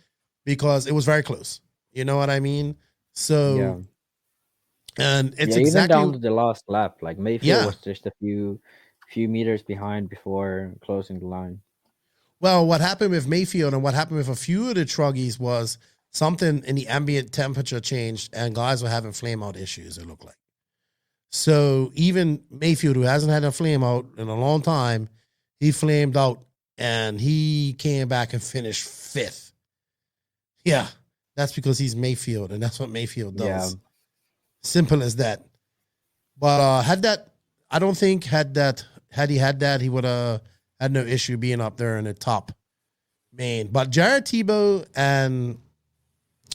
because it was very close. You know what I mean? So, and it's even down to the last lap. Like Mayfield was just a few meters behind before closing the line. Well, what happened with Mayfield and what happened with a few of the Truggies was something in the ambient temperature changed and guys were having flame out issues, it looked like. So even Mayfield, who hasn't had a flame out in a long time, he flamed out and he came back and finished 5th. Yeah, that's because he's Mayfield and that's what Mayfield does. Yeah. Simple as that. But had he had that, he would have had no issue being up there in the top main. But Jared Tebow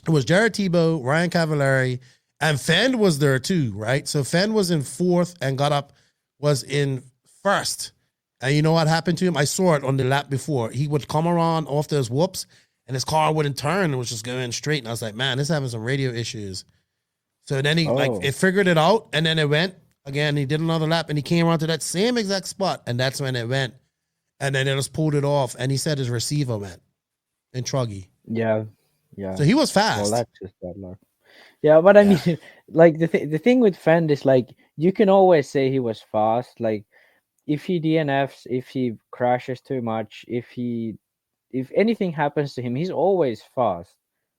Ryan Cavallari, and Fend was there too, right? So Fend was in 4th and was in 1st. And you know what happened to him? I saw it on the lap before. He would come around off those whoops and his car wouldn't turn and was just going straight. And I was like, man, this is having some radio issues. So then it figured it out and then it went again. He did another lap and he came around to that same exact spot. And that's when it went. And then it just pulled it off. And he said his receiver went in Truggy. Yeah. Yeah. So he was fast. Well, that's just bad luck. Yeah, but I mean, like the thing with Fend is like you can always say he was fast. Like if he DNFs, if he crashes too much, if anything happens to him, he's always fast.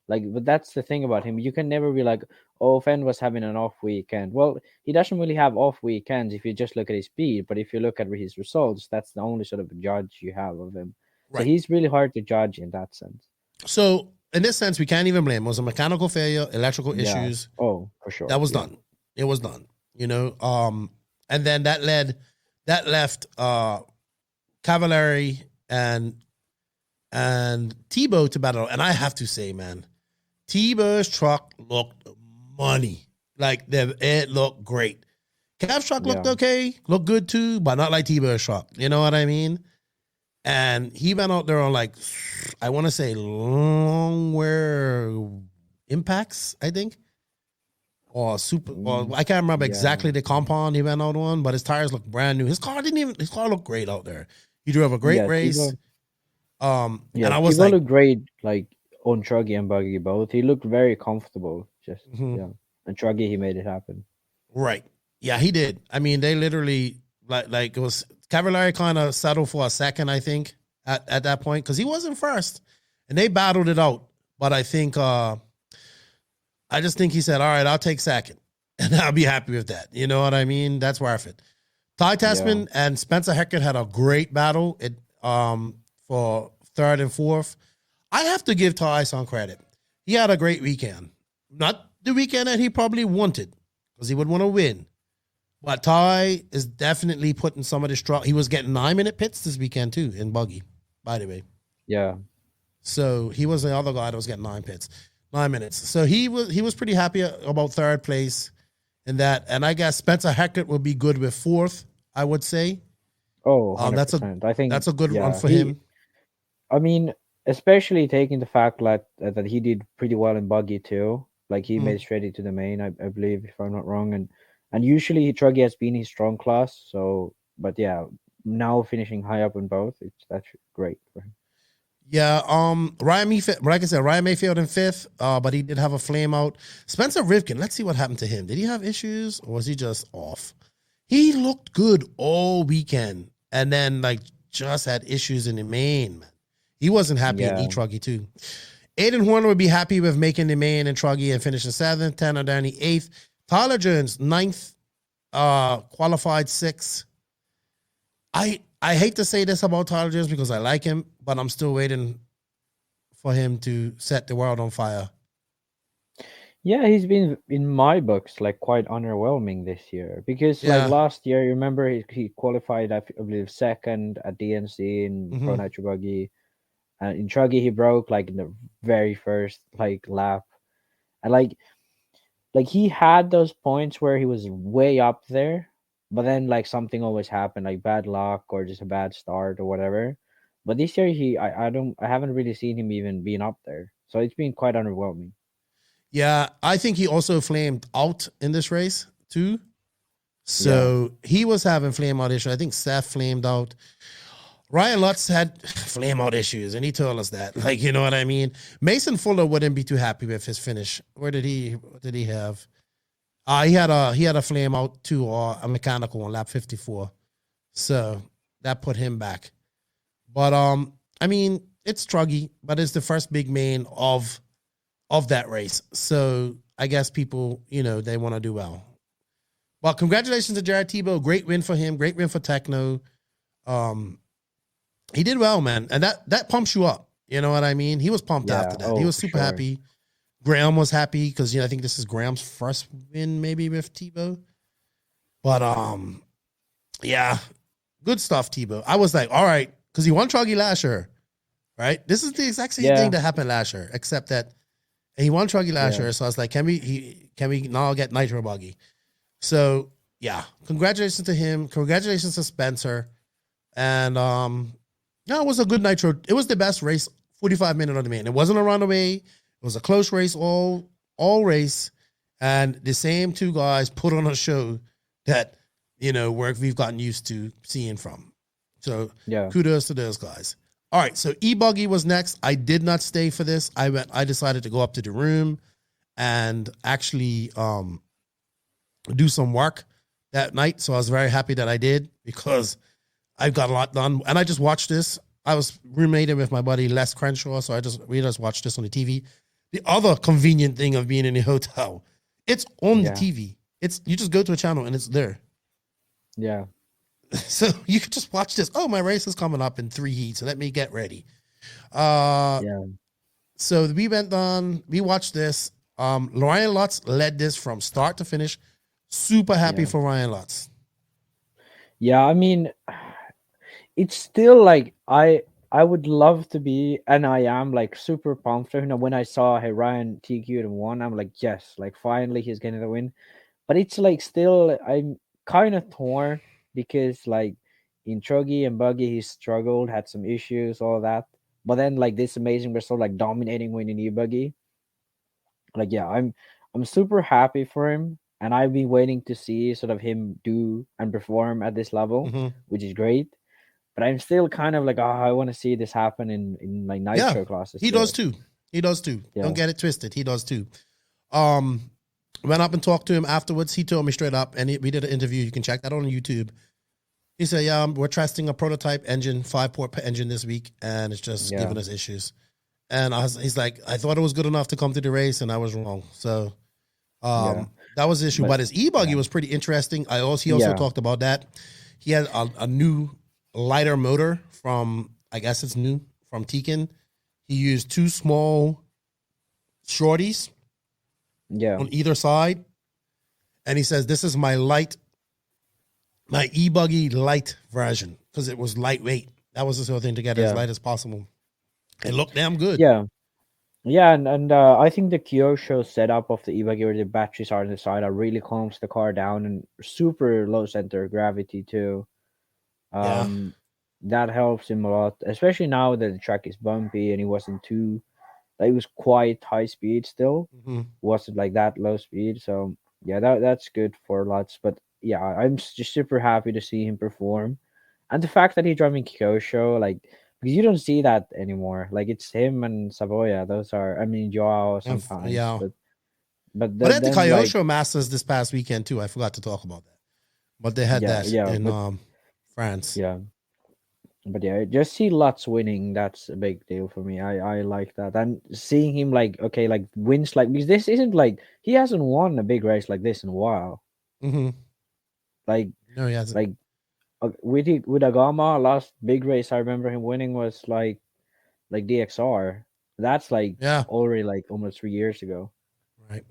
Like, but that's the thing about him. You can never be like, oh, Fend was having an off weekend. Well, he doesn't really have off weekends if you just look at his speed. But if you look at his results, that's the only sort of judge you have of him. Right. So he's really hard to judge in that sense. So in this sense, we can't even blame him. It was a mechanical failure, electrical issues. Oh, for sure. That was done. It was done. You know, and then that left Cavallari and Tebow to battle. And I have to say, man, Tebow's truck looked money. Like it looked great. Cav's truck looked okay, looked good too, but not like Tebow's truck. You know what I mean? And he went out there on like, I want to say long wear impacts, I think. Or I can't remember exactly the compound he went out on, but his tires look brand new. His car looked great out there. He drove a great race. Tebow, and I was Tebow looked great, like on Truggy and Buggy both. He looked very comfortable. And Truggy, he made it happen. Right. Yeah, he did. I mean, they literally like it was Cavallari kind of settled for a second, I think, at that point, because he wasn't first. And they battled it out. But I think I just think he said, all right, I'll take second. And I'll be happy with that. You know what I mean? That's worth it. Ty Tessman and Spencer Heckert had a great battle for 3rd and 4th. I have to give Ty some credit. He had a great weekend. Not the weekend that he probably wanted, because he would want to win. But Ty is definitely putting some of the strong. He was getting 9-minute pits this weekend too in Buggy, by the way. Yeah. So he was the other guy that was getting 9 minutes. So he was pretty happy about 3rd place in that. And I guess Spencer Heckert will be good with 4th, I would say. Oh, 100%. I think that's a good run for him. I mean, especially taking the fact that he did pretty well in Buggy too. Like he made straight into the main, I believe, if I'm not wrong. And usually Truggy has been his strong class. So, but yeah, now finishing high up in both, that's great for him. Yeah, Ryan Mayfield, like I said, Ryan Mayfield in 5th, but he did have a flame out. Spencer Rivkin, let's see what happened to him. Did he have issues or was he just off? He looked good all weekend and then like just had issues in the main. He wasn't happy in E-Truggy too. Aiden Horner would be happy with making the main and Truggy and finishing 7th. Tanner Danny 8th. Tyler Jones 9th, qualified 6th. I hate to say this about Tyler Jones because I like him, but I'm still waiting for him to set the world on fire. Yeah, he's been, in my books, like quite underwhelming this year. Because like last year, you remember he qualified, I believe, 2nd at DNC in Pro Nitro Buggy. And in Truggy, he broke like in the very first like lap. And like he had those points where he was way up there. But then, like, something always happened, like bad luck or just a bad start or whatever. But this year, I haven't really seen him even being up there, so it's been quite underwhelming. Yeah, I think he also flamed out in this race too. So he was having flame out issues. I think Seth flamed out. Ryan Lutz had flame out issues, and he told us that. Like, you know what I mean? Mason Fuller wouldn't be too happy with his finish. What did he have? He had a flame out too, or a mechanical on lap 54. So that put him back. But I mean, it's Truggy, but it's the first big main of that race. So I guess people, they want to do well. Well, congratulations to Jared Tebow. Great win for him. Great win for Techno. He did well, man. And that pumps you up. You know what I mean? He was pumped after that. He was super happy. Graham was happy because I think this is Graham's first win maybe with Tebow. But yeah, good stuff, Tebow. I was like, all right, because he won Truggy last year, right? This is the exact same thing that happened last year, except that he won Truggy last year. So I was like, can we now get Nitro Buggy? So yeah, congratulations to him. Congratulations to Spencer. And it was a good Nitro. It was the best race, 45 minutes on the main. It wasn't a runaway. It was a close race, all race, and the same two guys put on a show that we've gotten used to seeing from. So kudos to those guys. All right, so E-Buggy was next. I did not stay for this. I decided to go up to the room and actually do some work that night. So I was very happy that I did because I've got a lot done, and I just watched this. I was roommating with my buddy Les Crenshaw, so we just watched this on the TV. The other convenient thing of being in a hotel, it's on the TV. You just go to a channel and it's there. Yeah. So you could just watch this. Oh, my race is coming up in 3 heats, so let me get ready. So we went on. We watched this. Ryan Lutz led this from start to finish. Super happy for Ryan Lutz. Yeah, I mean, it's still like I would love to be, and I am like super pumped for him. When I saw Ryan TQ'd and won, I'm like, yes, like finally he's getting the win. But it's like still, I'm kind of torn because like in Truggy and Buggy, he struggled, had some issues, all that. But then like this amazing result, like dominating win in E-Buggy. Like, yeah, I'm super happy for him. And I've been waiting to see sort of him do and perform at this level, which is great. But I'm still kind of like, I want to see this happen in like Nitro classes. He does too. He does too. Yeah. Don't get it twisted. He does too. Went up and talked to him afterwards. He told me straight up, and we did an interview. You can check that on YouTube. He said, yeah, we're testing a prototype engine, 5-port engine this week, and it's just giving us issues. And he's like, I thought it was good enough to come to the race, and I was wrong. So that was the issue. But his E-Buggy was pretty interesting. He also talked about that. He had a new lighter motor from, I guess it's new, from Tekin. He used 2 small shorties on either side. And he says, this is my E-Buggy light version because it was lightweight. That was the sort of thing to get as light as possible. It looked damn good. Yeah. Yeah, and I think the Kyosho setup of the E-Buggy where the batteries are on the side really calms the car down and super low center of gravity too. That helps him a lot, especially now that the track is bumpy and he wasn't too, like, it was quite high speed still. Wasn't like that low speed. So yeah, that's good for lots. But yeah, I'm just super happy to see him perform. And the fact that he's driving Kyosho, like, because you don't see that anymore. Like it's him and Savoya. Those are, I mean, Joao sometimes. Yeah. But But at the then, Kyosho like, Masters this past weekend too, I forgot to talk about that. But they had that in France. Yeah. But yeah, just see Lutz winning. That's a big deal for me. I like that. And seeing him like wins because this isn't like he hasn't won a big race like this in a while. Mm-hmm. Like no, he hasn't. Like with Agama, last big race I remember him winning was like DXR. That's already like almost 3 years ago. Right.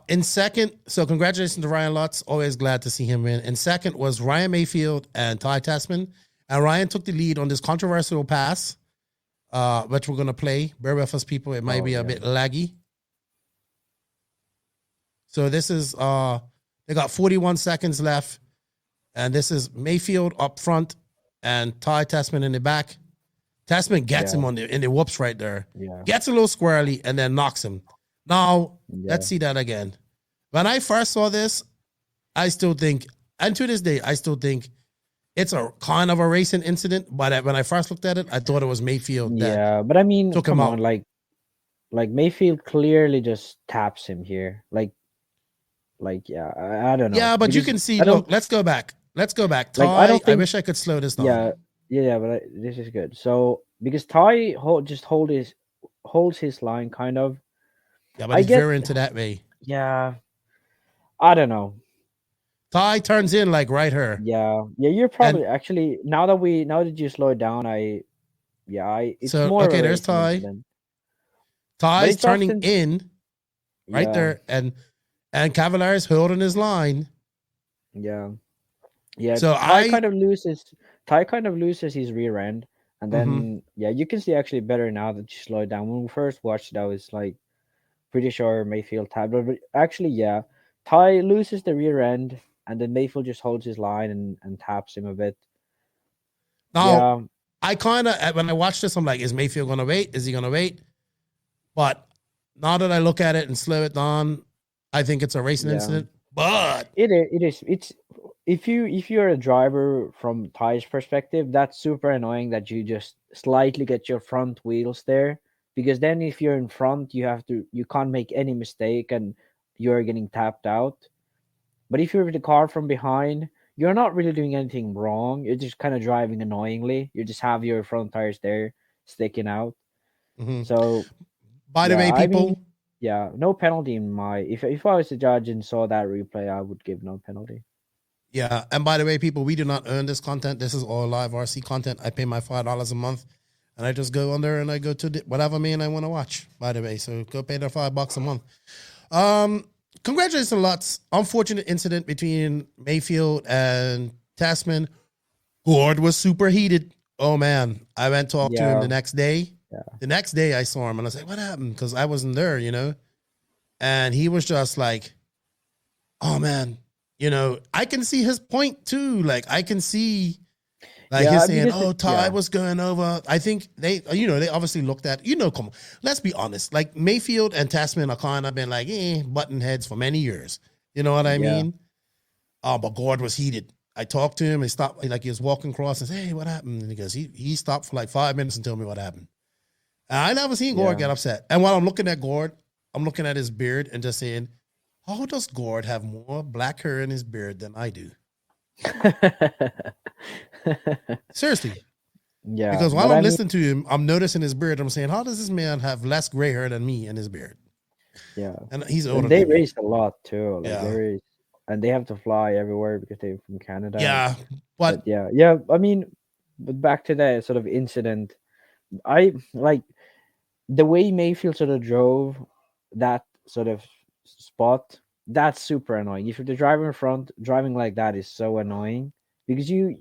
In second, so congratulations to Ryan Lutz. Always glad to see him win. In second was Ryan Mayfield and Ty Tasman. And Ryan took the lead on this controversial pass, which we're going to play. Bear with us, people. It might be a bit laggy. So this is, they got 41 seconds left. And this is Mayfield up front and Ty Tasman in the back. Tasman gets him in the whoops right there. Yeah. Gets a little squirrely and then knocks him. Now, let's see that again. When I first saw this, I still think, and to this day, I still think it's a kind of a racing incident. But when I first looked at it, I thought it was Mayfield. But I mean, took come him on, out. like Mayfield clearly just taps him here. I don't know. Yeah, but you can see. Look, let's go back. Ty, I wish I could slow this down. Yeah, but this is good. So because Ty holds his line kind of. Yeah, but he's veering to that way. Yeah, I don't know. Ty turns in like right here. Yeah. You're probably actually now that you slow it down, it's so, more. Okay, there's Ty. Ty's turning in right there, and Cavalier's holding his line. Yeah. So Ty kind of loses his rear end, and then you can see actually better now that you slow it down. When we first watched it, I was like pretty sure Mayfield tapped, but actually, Ty loses the rear end, and then Mayfield just holds his line and taps him a bit. Now, I kind of, when I watched this, I'm like, is Mayfield going to wait? Is he going to wait? But now that I look at it and slow it down, I think it's a racing incident. But it is. It's if you're a driver from Ty's perspective, that's super annoying that you just slightly get your front wheels there. Because then if you're in front, you can't make any mistake and you're getting tapped out. But if you're with the car from behind, you're not really doing anything wrong. You're just kind of driving annoyingly. You just have your front tires there sticking out. Mm-hmm. So, by the way, people, no penalty in my. If I was the judge and saw that replay, I would give no penalty. Yeah, and by the way, people, we do not earn this content. This is all live RC content. I pay my $5 a month. And I just go on there and I go to whatever man I want to watch, by the way. So go pay the $5 a month. Congratulations, Lutz. Unfortunate incident between Mayfield and Tasman. Gord was super heated. Oh, man. I went to talk to him the next day. Yeah. The next day I saw him and I was like, what happened? Because I wasn't there, And he was just like, oh, man. I can see his point, too. Like, I can see... he's saying, Ty was going over. I think they obviously looked at, come on, let's be honest. Like Mayfield and Tasman are kind of been like, button heads for many years. You know what I mean? But Gord was heated. I talked to him. He stopped, he was walking across and said, hey, what happened? And he goes, he stopped for like 5 minutes and told me what happened. And I never seen Gord get upset. And while I'm looking at Gord, I'm looking at his beard and just saying, how does Gord have more black hair in his beard than I do? Seriously. Yeah. Because while I'm listening to him, I'm noticing his beard. I'm saying, how does this man have less gray hair than me in his beard? Yeah. And he's older. They race a lot too. And they have to fly everywhere because they're from Canada. Yeah. But yeah. I mean, but back to that sort of incident, I like the way Mayfield sort of drove that sort of spot. That's super annoying. If you're the driver in front, driving like that is so annoying because you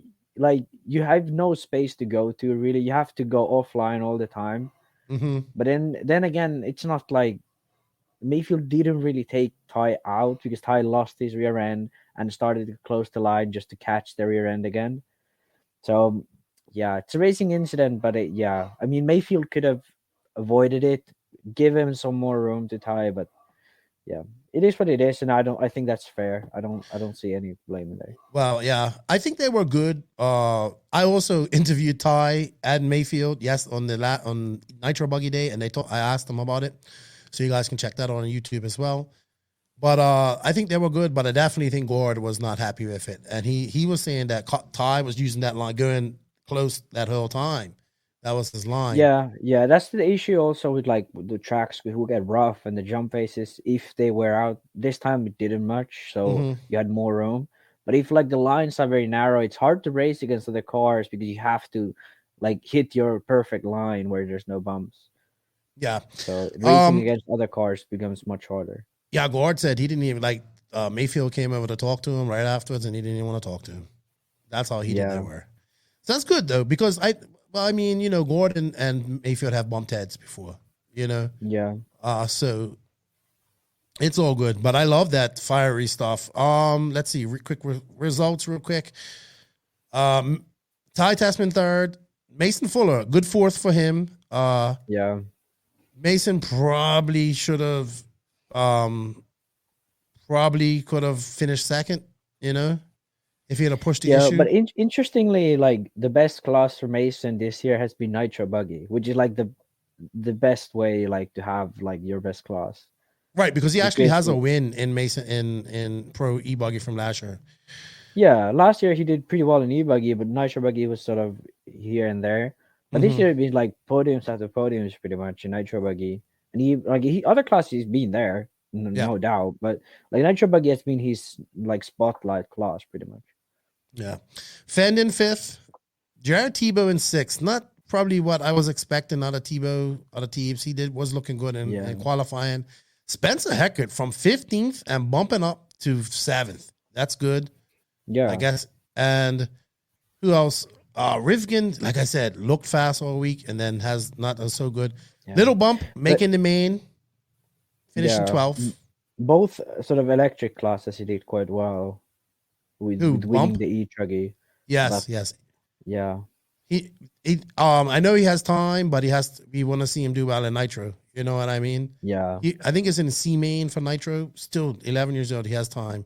have no space to go to, really. You have to go offline all the time. Mm-hmm. But then again, it's not like Mayfield didn't really take Ty out because Ty lost his rear end and started to close the line just to catch the rear end again. So, it's a racing incident, but I mean, Mayfield could have avoided it, give him some more room to Ty, but it is what it is, and I think that's fair. I don't see any blame in there. Well, yeah, I think they were good. I also interviewed Ty and Mayfield, yes, on Nitro Buggy Day, and I asked them about it, so you guys can check that on YouTube as well. But I think they were good, but I definitely think Gord was not happy with it, and he was saying that Ty was using that line, going close that whole time. That was his line. Yeah, that's the issue also with like the tracks who get rough and the jump faces. If they wear out, this time it didn't much, so you had more room. But if like the lines are very narrow, it's hard to race against other cars because you have to like hit your perfect line where there's no bumps. Yeah. So racing against other cars becomes much harder. Yeah, Gord said he didn't even like Mayfield came over to talk to him right afterwards, and he didn't even want to talk to him. That's how heated they were. So that's good though, because I mean, you know, Gordon and Mayfield have bumped heads before, you know? Yeah. So it's all good. But I love that fiery stuff. Let's see, quick results real quick. Ty Tessman third. Mason Fuller, good fourth for him. Yeah. Mason probably should have, probably could have finished second, you know? If he had pushed the issue. But interestingly, like the best class for Mason this year has been Nitro Buggy, which is like the best way like to have like your best class. Right, because he actually has a win in Mason in Pro E-Buggy from last year. Yeah, last year he did pretty well in E-Buggy, but Nitro Buggy was sort of here and there. But this year it's been like podiums after podiums pretty much in Nitro Buggy. And he other classes he's been there, no doubt. But like Nitro Buggy has been his like spotlight class pretty much. Yeah. Fend in fifth. Jared Tebow in sixth. Not probably what I was expecting out of Tebow, out of Teebs. He was looking good in qualifying. Spencer Heckert from 15th and bumping up to 7th. That's good. Yeah. I guess. And who else? Rivkin, like I said, looked fast all week and then has not done so good. Yeah. Little bump, making the main, finishing 12th. Both sort of electric classes he did quite well. With winning the E-Truggy. Yes. Yeah. He I know he has time, but we want to see him do well in Nitro. You know what I mean? Yeah. I think it's in C main for Nitro. Still 11 years old. He has time.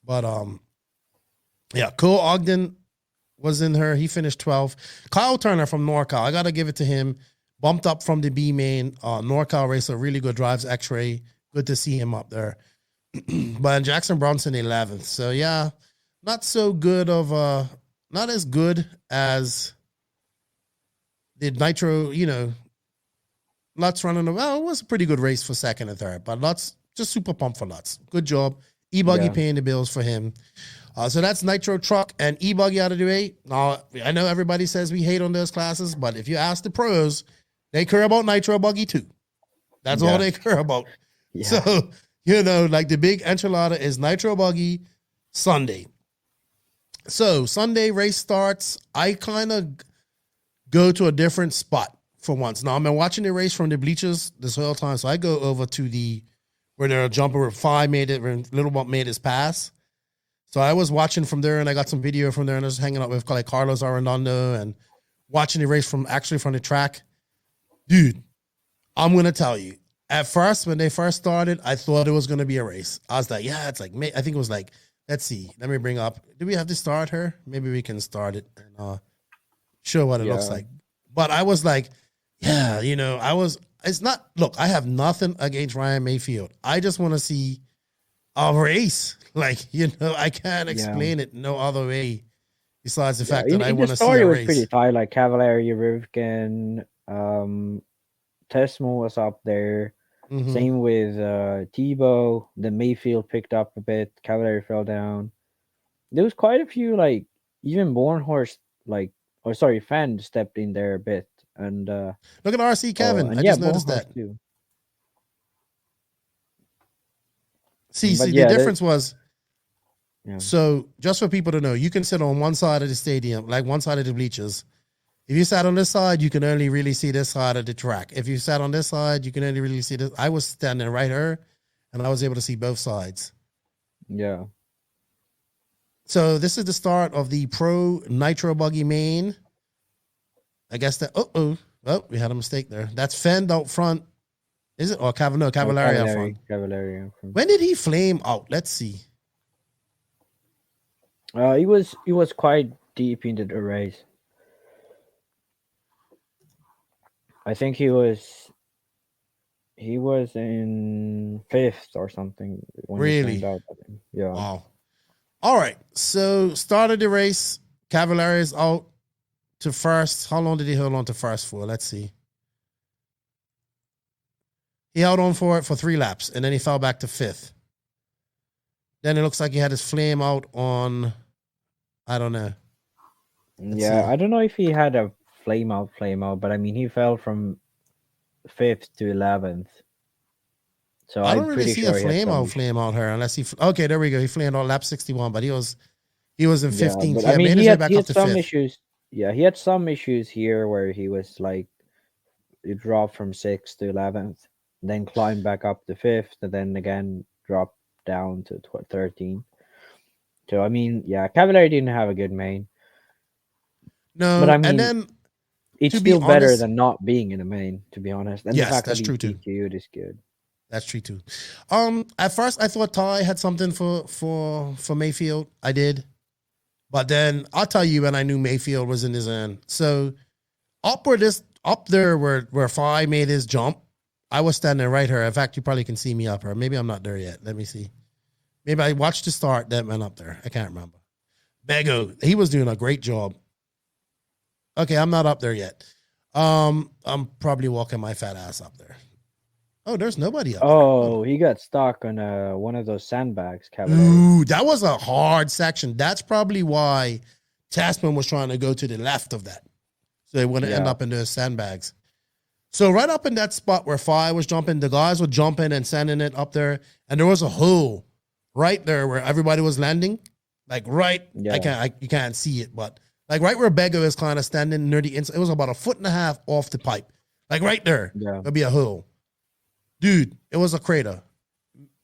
But Cole Ogden was in her. He finished 12th. Kyle Turner from NorCal. I got to give it to him. Bumped up from the B main. NorCal racer, really good, drives X-Ray. Good to see him up there. But Jackson Bronson 11th. So yeah. Not so good not as good as the Nitro, you know, Lutz running around. It was a pretty good race for second and third, but Lutz, just super pumped for Lutz. Good job. E-Buggy paying the bills for him. So that's Nitro Truck and E-Buggy out of the way. Now, I know everybody says we hate on those classes, but if you ask the pros, they care about Nitro Buggy too. That's all they care about. Yeah. So, you know, like the big enchilada is Nitro Buggy Sunday. So Sunday race starts. I kind of go to a different spot for once. Now, I've been watching the race from the bleachers this whole time, so I go over to where they're jumping where 5 made it, when Little Bump made his pass. So I was watching from there, and I got some video from there, and I was hanging out with like Carlos Arredondo and watching the race from the track. Dude, I'm going to tell you, at first, when they first started, I thought it was going to be a race. I was like, yeah, it's like, I think it was like, let's see. Let me bring up. Do we have to start her? Maybe we can start it and show what it looks like. But I was like, yeah, you know, it's not, look, I have nothing against Ryan Mayfield. I just want to see a race. Like, you know, I can't explain it no other way besides the fact that I want to see a race. The story was pretty tight. Like Cavallari, Rivkin, Tesmo was up there. Mm-hmm. Same with Tebow. The Mayfield picked up a bit. Cavallari fell down. There was quite a few, like, even Bornhorst, Fenn stepped in there a bit. And look at RC Kevin. I just noticed that. Too. See, the difference was, so just for people to know, you can sit on one side of the stadium, like one side of the bleachers. If you sat on this side, you can only really see this side of the track. If you sat on this side, you can only really see this. I was standing right here, and I was able to see both sides. Yeah. So this is the start of the Pro Nitro Buggy main. I guess that, we had a mistake there. That's Fend out front. Is it? Or Cavallari. Cavallari. When did he flame out? Let's see. He was quite deep into the race. I think he was in 5th or something. When Really? He out. Yeah. Wow. All right. So started the race. Cavallari is out to first. How long did he hold on to first for? Let's see. He held on for it for 3 laps, and then he fell back to 5th. Then it looks like he had his flame out on, I don't know. Let's see. I don't know if he had a flame out, but I mean, he fell from 5th to 11th. So I I'm don't really pretty see sure a flame out here unless he. Okay, there we go. He flamed on lap 61, but he was in 15th. I mean, he had some 5th. issues. Yeah, he had some issues here where he was like, he dropped from 6th to 11th, then climbed back up to 5th, and then again dropped down to 13th. So I mean, Cavallari didn't have a good main. No, but I mean, and then it's still better than not being in a main, to be honest. And yes, the fact that's that true too. DQ'd is good. That's true too. At first I thought Ty had something for Mayfield. I did, but then I'll tell you when I knew Mayfield was in his end. So up there where Phi made his jump, I was standing right here. In fact, you probably can see me up here. Maybe I'm not there yet. Let me see. Maybe I watched the start, then went up there. I can't remember. Bego, he was doing a great job. Okay, I'm not up there yet. I'm probably walking my fat ass up there. Oh, there's nobody up there. Oh, he got stuck on one of those sandbags, Cavallari. Ooh, that was a hard section. That's probably why Tasman was trying to go to the left of that. So they wouldn't end up in those sandbags. So right up in that spot where Phi was jumping, the guys were jumping and sending it up there. And there was a hole right there where everybody was landing. Like you can't see it, but like right where Bego is kind of standing near the inside. It was about 1.5 feet off the pipe. Like right there. Yeah. There'd be a hole. Dude, it was a crater.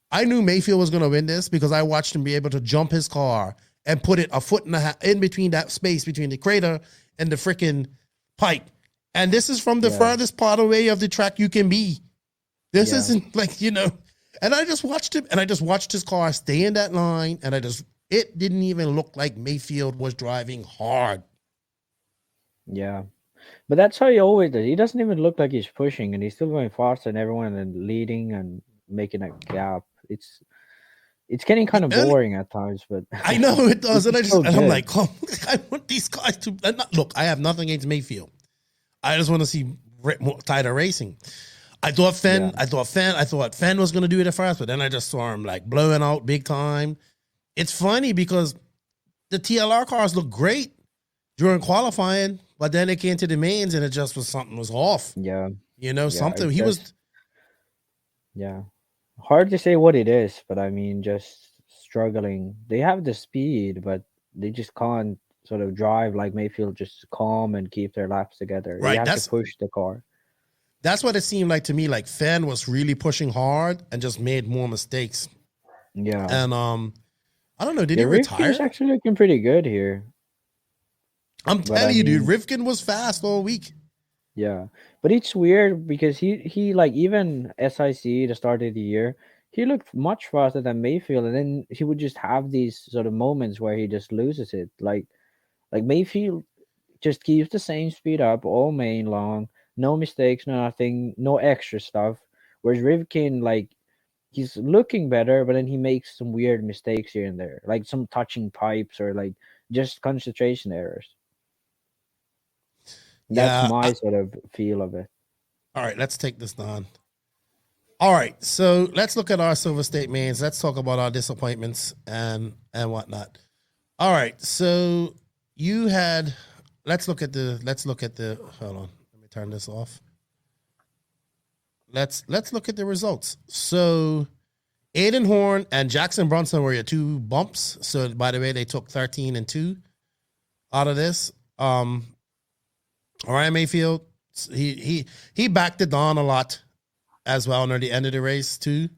I knew Mayfield was going to win this because I watched him be able to jump his car and put it 1.5 feet in between that space between the crater and the freaking pipe. And this is from the farthest part away of the track you can be. This isn't like, and I just watched him and I just watched his car stay in that line and it didn't even look like Mayfield was driving hard. Yeah. But that's how he always does. He doesn't even look like he's pushing, and he's still going faster than everyone and leading and making a gap. It's getting kind of boring at times, but I know it does. And I'm like, I want these guys to look. I have nothing against Mayfield. I just want to see more tighter racing. I thought Fenn was going to do it at first, but then I just saw him like blowing out big time. It's funny because the TLR cars look great during qualifying. But then it came to the mains and it just was something was off. Yeah. Something. He was. Yeah. Hard to say what it is, but I mean, just struggling. They have the speed, but they just can't sort of drive like Mayfield, just calm and keep their laps together. Right. They have to push the car. That's what it seemed like to me. Like Fenn was really pushing hard and just made more mistakes. Yeah. And I don't know. Did he retire? He's actually looking pretty good here. I'm telling you, dude, Rivkin was fast all week. Yeah, but it's weird because he like even SIC the start of the year, he looked much faster than Mayfield, and then he would just have these sort of moments where he just loses it. Like Mayfield just keeps the same speed up all main long, no mistakes, no nothing, no extra stuff. Whereas Rivkin, like, he's looking better, but then he makes some weird mistakes here and there, like some touching pipes or like just concentration errors. That's my sort of feel of it. All right, let's take this down. All right, so let's look at our SilverState mains. Let's talk about our disappointments and whatnot. All right, so you had. Let's look at the. Hold on, let me turn this off. Let's look at the results. So, Aiden Horn and Jackson Brunson were your 2 bumps. So, by the way, they took 13 and 2 out of this. Ryan Mayfield, he backed it on a lot as well near the end of the race too.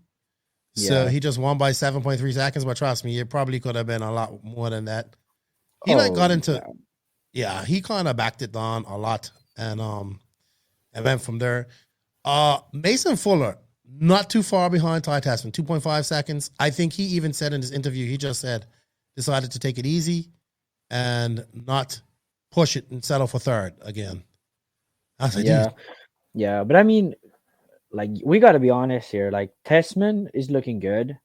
So he just won by 7.3 seconds, but trust me, it probably could have been a lot more than that. He he kind of backed it on a lot and went from there. Mason Fuller, not too far behind Ty Tessman, 2.5 seconds. I think he even said in his interview, he just said, decided to take it easy and not push it and settle for third again. I was like, Yeah. dude. Yeah. But I mean, like, we got to be honest here. Like, Tessman is looking good.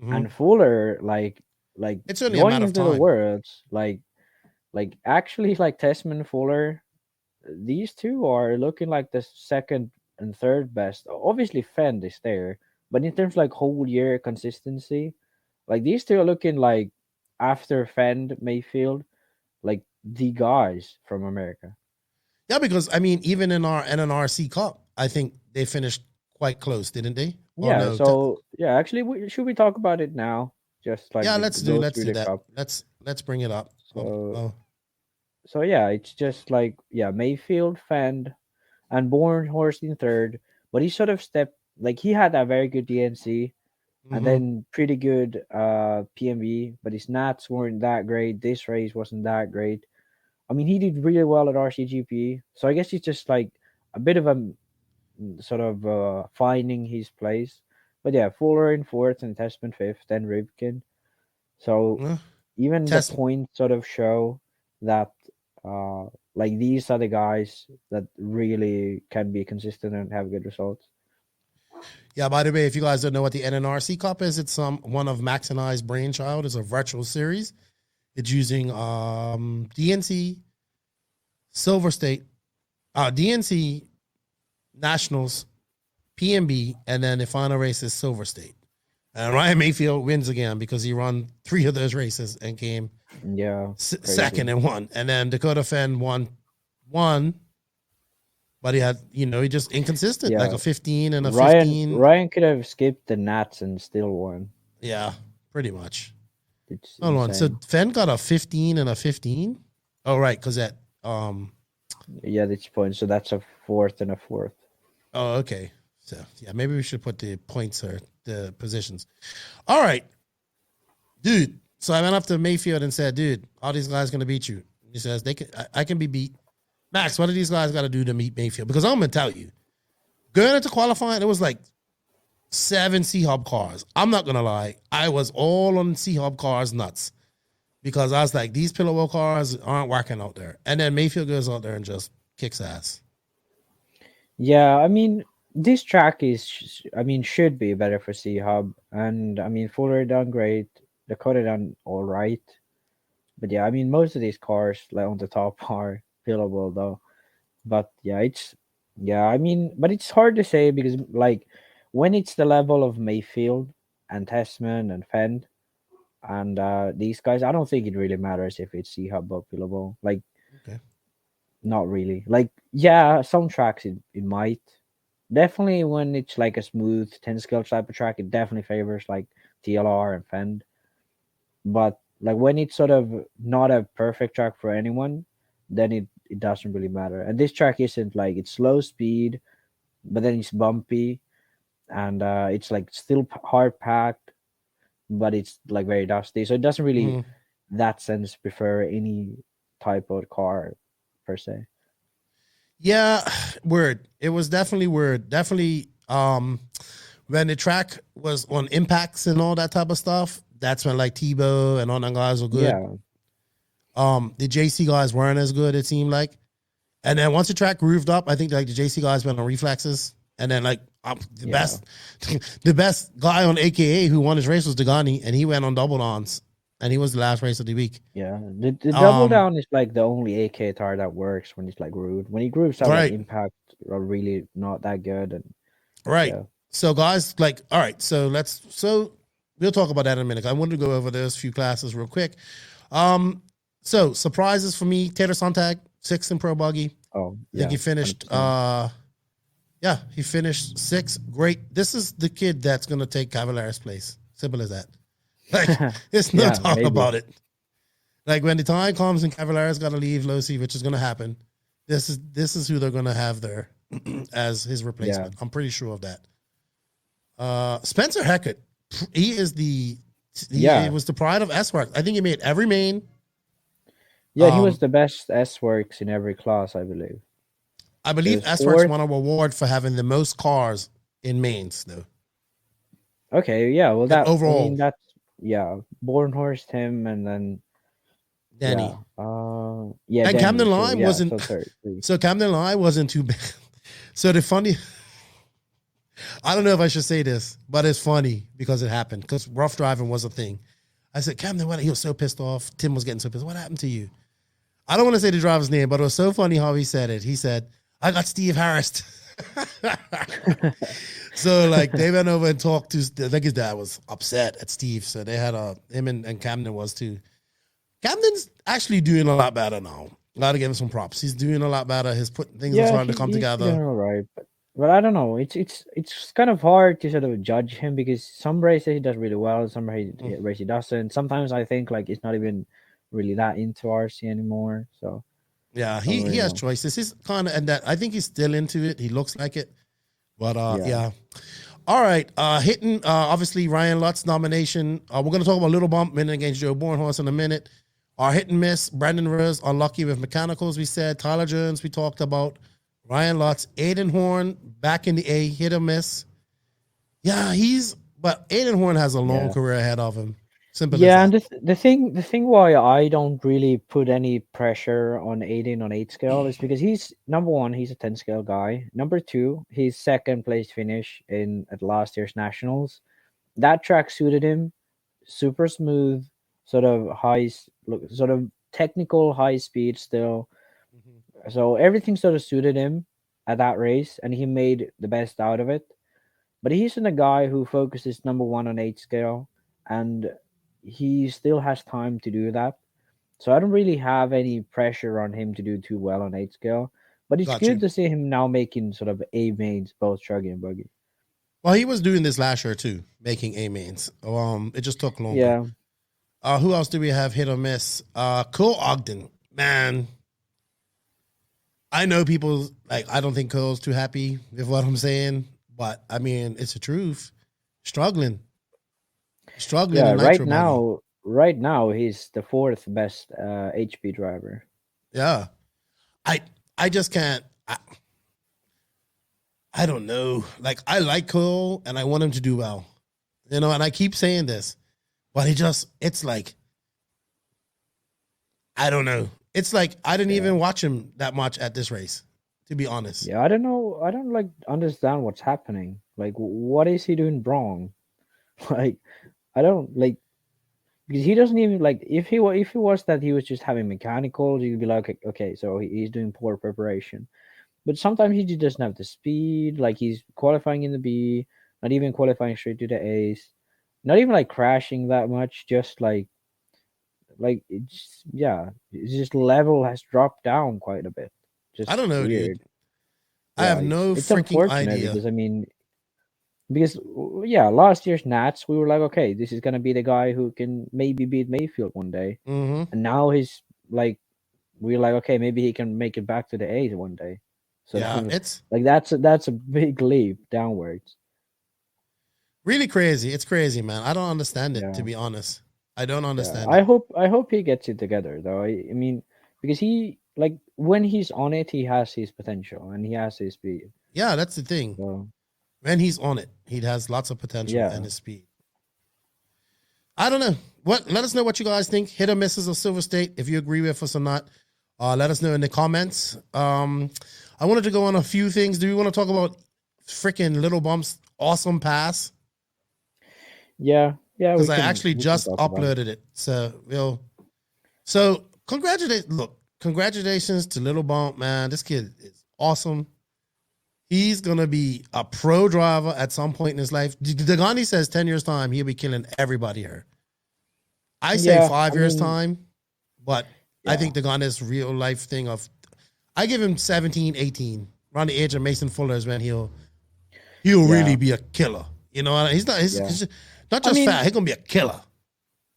And Fuller, like it's only a going matter of into time. the Worlds, like actually, like Tessman, Fuller, these two are looking like the second and third best. Obviously, Fend is there, but in terms of like whole year consistency, like these two are looking like after Fend, Mayfield, like the guys from America. Yeah, because I mean, even in our NNRC Cup, I think they finished quite close, didn't they? Yeah. No, So yeah, actually, should we talk about it now? Just like let's do that. Cup. Let's bring it up. So yeah, it's just like Mayfield, Fend, and Bornhorst in third, but he sort of stepped like he had a very good DNC and then pretty good PMV, but his nats weren't that great. This race wasn't that great. I mean, he did really well at RCGP, so I guess he's just like a bit of a sort of finding his place. But yeah, Fuller in fourth and Tessman fifth, then Rivkin. So even the points sort of show that like these are the guys that really can be consistent and have good results. Yeah, by the way, if you guys don't know what the NNRC Cup is, it's one of Max and I's brainchild. It's a virtual series. It's using DNC, SilverState, DNC, Nationals, PMB, and then the final race is SilverState. And Ryan Mayfield wins again because he won 3 of those races and came second and won. And then Dakota Fenn won, but he had, he just inconsistent, like a 15 and a 15. Ryan could have skipped the Nats and still won. Yeah, pretty much. It's Hold on. insane. So Fenn got a 15 and a 15? Oh, right, because that... Yeah, that's points. So that's a fourth and a fourth. Oh, okay. So, yeah, maybe we should put the points or the positions. All right. Dude, so I went up to Mayfield and said, dude, all these guys going to beat you. He says, I can be beat. Max, what do these guys got to do to meet Mayfield? Because I'm going to tell you, going into qualifying, it was like 7 C-Hub cars. I'm not going to lie. I was all on C-Hub cars nuts because I was like, these pillow wheel cars aren't working out there. And then Mayfield goes out there and just kicks ass. Yeah, I mean, this track should be better for C-Hub. And, I mean, Fuller done great. Dakota done all right. But, yeah, I mean, most of these cars, like, on the top are pillowable, though. But, yeah, but it's hard to say because, like, when it's the level of Mayfield and Tessman and Fend and these guys, I don't think it really matters if it's C-Hub or pillowable. Like, not really. Like, yeah, some tracks it might. Definitely when it's like a smooth 10 skill type of track, it definitely favors like TLR and Fend. But like when it's sort of not a perfect track for anyone, then it doesn't really matter. And this track isn't like it's low speed, but then it's bumpy and it's like still hard packed, but it's like very dusty. So it doesn't really that sense prefer any type of car per se. Yeah, word. It was definitely word. Definitely when the track was on impacts and all that type of stuff, that's when like Tebow and all them guys were good. Yeah. The JC guys weren't as good, it seemed like. And then once the track grooved up, I think like the JC guys went on reflexes. And then like the best guy on AKA who won his race was Dagani, and he went on double ons. And he was the last race of the week. Yeah, the double down is like the only AK tire that works when it's like grooved. When he grooves out, like impact are really not that good. And yeah. So guys, like, all right. So we'll talk about that in a minute. I wanted to go over those few classes real quick. So surprises for me: Taylor Sontag, 6th in Pro Buggy. Oh, I think he finished. He finished 6th. Great. This is the kid that's gonna take Cavalera's place. Simple as that. Like, there's no talk about it. Like, when the time comes and Cavalera's got to leave Losi, which is going to happen, this is who they're going to have there as his replacement. I'm pretty sure of that. Spencer Heckert, he is he was the pride of S-Works. I think he made every main. Yeah, he was the best S-Works in every class, I believe. I believe S-Works won an award for having the most cars in mains though. Okay, yeah. Well, that overall, I mean, that's Bornhorst, him, and then Danny. Yeah, and Danny, Camden so, Line wasn't. so third. So Camden Line wasn't too bad. So the funny, I don't know if I should say this, but it's funny because it happened. Because rough driving was a thing. I said, Camden, what? He was so pissed off. Tim was getting so pissed. What happened to you? I don't want to say the driver's name, but it was so funny how he said it. He said, I got Steve harassed. So like they went over and talked to, I think his dad was upset at Steve. So they had him and Camden was too. Camden's actually doing a lot better now. Gotta give him some props. He's doing a lot better. His things are starting to come together. He's doing all right, but I don't know. It's kind of hard to sort of judge him because some races he does really well, some races he doesn't. Sometimes I think like he's not even really that into RC anymore. So yeah, he has choices. He's kind of, and that I think he's still into it. He looks like it, but yeah. All right, hitting obviously Ryan Lutz's nomination. We're gonna talk about Little Bump winning against Joe Bornhorst in a minute. Our hit and miss, Brandon Rose, unlucky with mechanicals, we said. Tyler Jones, we talked about. Ryan Lutz, Aiden Horn, back in the A, hit or miss. Yeah, but Aiden Horn has a long career ahead of him. Simple as that. And the thing why I don't really put any pressure on Aiden on 8 scale is because he's, number one, he's a 10 scale guy. Number two, he's second place finish at last year's Nationals. That track suited him, super smooth, sort of technical high speed still. So everything sort of suited him at that race, and he made the best out of it. But he's a guy who focuses number one on 8 scale, and he still has time to do that. So I don't really have any pressure on him to do too well on 8 scale. But it's good to see him now making sort of A mains, both Truggy and Buggy. Well, he was doing this last year too, making A mains. It just took longer. Yeah. Who else do we have hit or miss? Cole Ogden, man. I know people I don't think Cole's too happy with what I'm saying, but I mean it's the truth. Struggling. Yeah, right now he's the 4th best HP driver. Yeah, I just can't. I don't know. I like Cole and I want him to do well, and I keep saying this. But it's like, I don't know. It's like, I didn't even watch him that much at this race, to be honest. Yeah, I don't know. I don't understand what's happening. What is he doing wrong? I don't because he doesn't even if he was that he was just having mechanicals, you'd be like, okay, so he's doing poor preparation. But sometimes he just doesn't have the speed. He's qualifying in the B, not even qualifying straight to the A's. Not even crashing that much, just it's just level has dropped down quite a bit. Just I don't know, weird. Dude. I have no freaking idea. Because last year's Nats, we were like, okay, this is gonna be the guy who can maybe beat Mayfield one day, and now he's we're like, okay, maybe he can make it back to the A's one day. So it's that's a big leap downwards. Really crazy. It's crazy, man. I don't understand it, to be honest. I don't understand it. I hope he gets it together, though. I mean, because he, when he's on it, he has his potential and he has his speed. Yeah, that's the thing. So, when he's on it, he has lots of potential and his speed. I don't know. Let us know what you guys think. Hit or misses of SilverState, if you agree with us or not. Let us know in the comments. I wanted to go on a few things. Do we want to talk about freaking Little Bump's awesome pass? Yeah. Because I actually just uploaded it. So congratulations to Little Bump, man. This kid is awesome. He's gonna be a pro driver at some point in his life. Dagani says 10 years time he'll be killing everybody here. I say 5 years time, but I think Dagani's real life thing I give him 17, 18. Around the age of Mason Fuller is when he'll really be a killer. He's not. He's not just fat. He's gonna be a killer.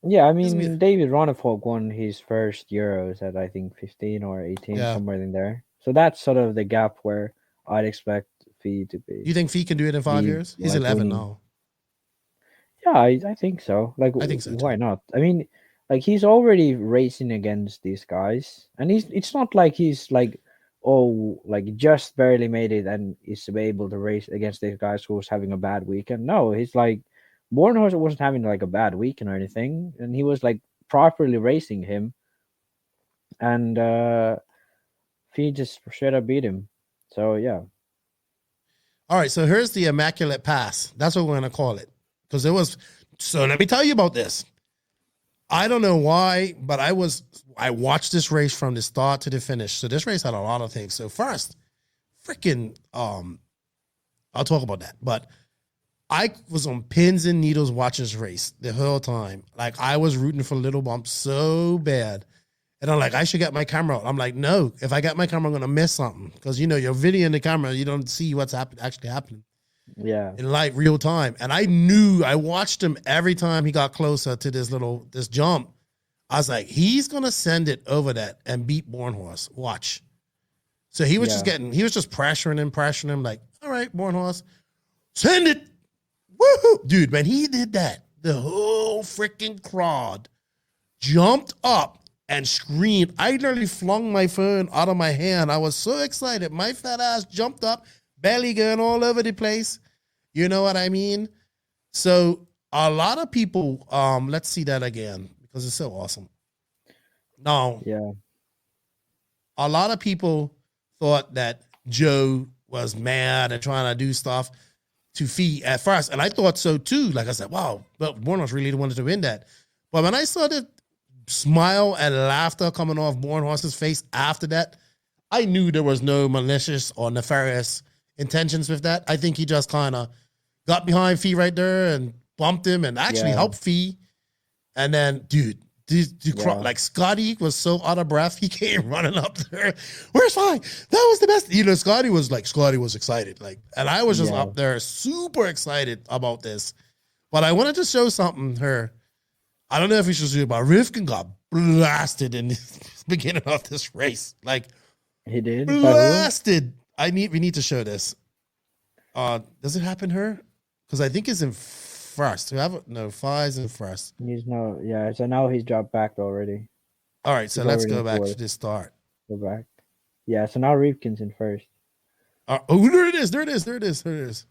Yeah, I mean, David Ronnefolk won his first Euros at I think 15 or 18, somewhere in there. So that's sort of the gap where I'd expect Fee to be. You think Fee can do it in 5 years? He's 11 now. Yeah, I think so. I think so. Why not? I mean, he's already racing against these guys, and it's not like he's like just barely made it and is able to race against these guys who was having a bad weekend. No, he's like Bornhorst wasn't having like a bad weekend or anything, and he was like properly racing him, and he just straight up beat him. So yeah. All right, so here's the Immaculate Pass. That's what we're gonna call it, because it was. So let me tell you about this. I don't know why, but I watched this race from the start to the finish. So this race had a lot of things. So first, freaking, I'll talk about that. But I was on pins and needles watching this race the whole time. Like, I was rooting for Little Bump so bad. And I'm like, I should get my camera out. I'm like, no, if I get my camera, I'm going to miss something. Because, you know, you're videoing the camera, you don't see what's actually happening. Yeah. In live real time. And I watched him every time he got closer to this jump. I was like, he's going to send it over that and beat Bornhorst. Watch. So he was just pressuring him like, all right, Bornhorst, send it. Woohoo. Dude, when he did that, the whole freaking crowd jumped up and screamed. I literally flung my phone out of my hand. I was so excited. My fat ass jumped up, belly going all over the place. You know what I mean? So a lot of people, let's see that again because it's so awesome. Now, yeah, a lot of people thought that Joe was mad and trying to do stuff to Fee at first. And I thought so too. Like I said, wow, but Bornhorst really wanted to win that. But when I saw the smile and laughter coming off Bornhorst's face after that, I knew there was no malicious or nefarious intentions with that. I think he just kind of got behind Fee right there and bumped him and actually helped Fee. And then, dude, like Scotty was so out of breath, he came running up there. Where's Fee? That was the best. You know, Scotty was excited. Like, and I was just up there super excited about this. But I wanted to show something here. I don't know if we should see it, but Rivkin got blasted in the beginning of this race. Like, he did? Blasted. We need to show this. Does it happen here? Because I think it's in first. Fi's in first. So now he's dropped back already. All right, so let's go back to the start. Go back. Yeah, so now Rivkin's in first. There it is.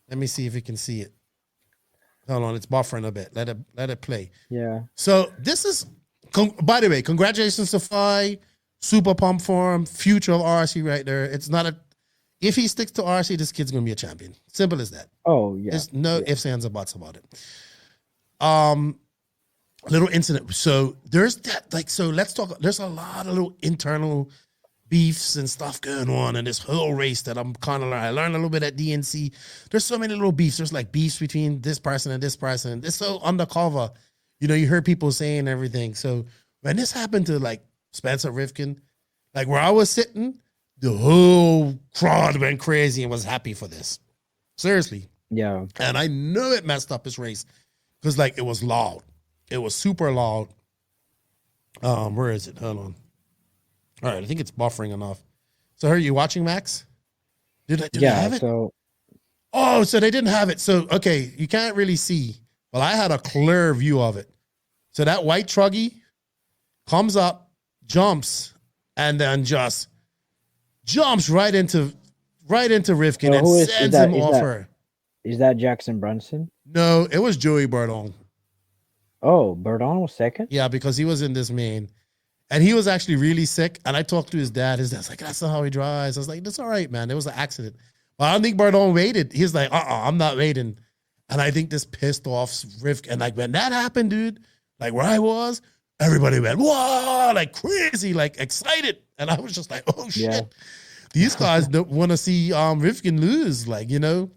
Let me see if you can see it. Hold on, it's buffering a bit. Let it play. Yeah. So this is, by the way, congratulations to Fi. Super pumped for him. Future of RC right there. It's not if he sticks to RC, this kid's gonna be a champion. Simple as that. Oh yeah. There's no ifs, ands, or buts about it. Little incident. So there's that. Like, so let's talk. There's a lot of little internal beefs and stuff going on in this whole race that I'm kind of learning. I learned a little bit at DNC. There's so many little beefs. There's like beefs between this person and this person. It's so undercover. You know, you heard people saying everything. So when this happened to like Spencer Rivkin, like where I was sitting, the whole crowd went crazy and was happy for this. Seriously. Yeah. And I know it messed up his race because like it was loud. It was super loud. Where is it? Hold on. All right, I think it's buffering enough. So are you watching, Max? Did I have it? So they didn't have it. So, okay, you can't really see. Well, I had a clear view of it. So that white truggy comes up, jumps, and then just jumps right into Rivkin and sends him off her. Is that Jackson Brunson? No, it was Joey Bourdon. Oh, Bourdon was second? Yeah, because he was in this main. And he was actually really sick. And I talked to his dad. His dad's like, that's not how he drives. I was like, that's all right, man. It was an accident. But I don't think Bourdon waited. He's like, I'm not waiting. And I think this pissed off Rivkin. And like when that happened, dude, like where I was, everybody went, whoa, like crazy, like excited. And I was just like, oh shit. Yeah. These guys don't want to see Rivkin lose, like, you know.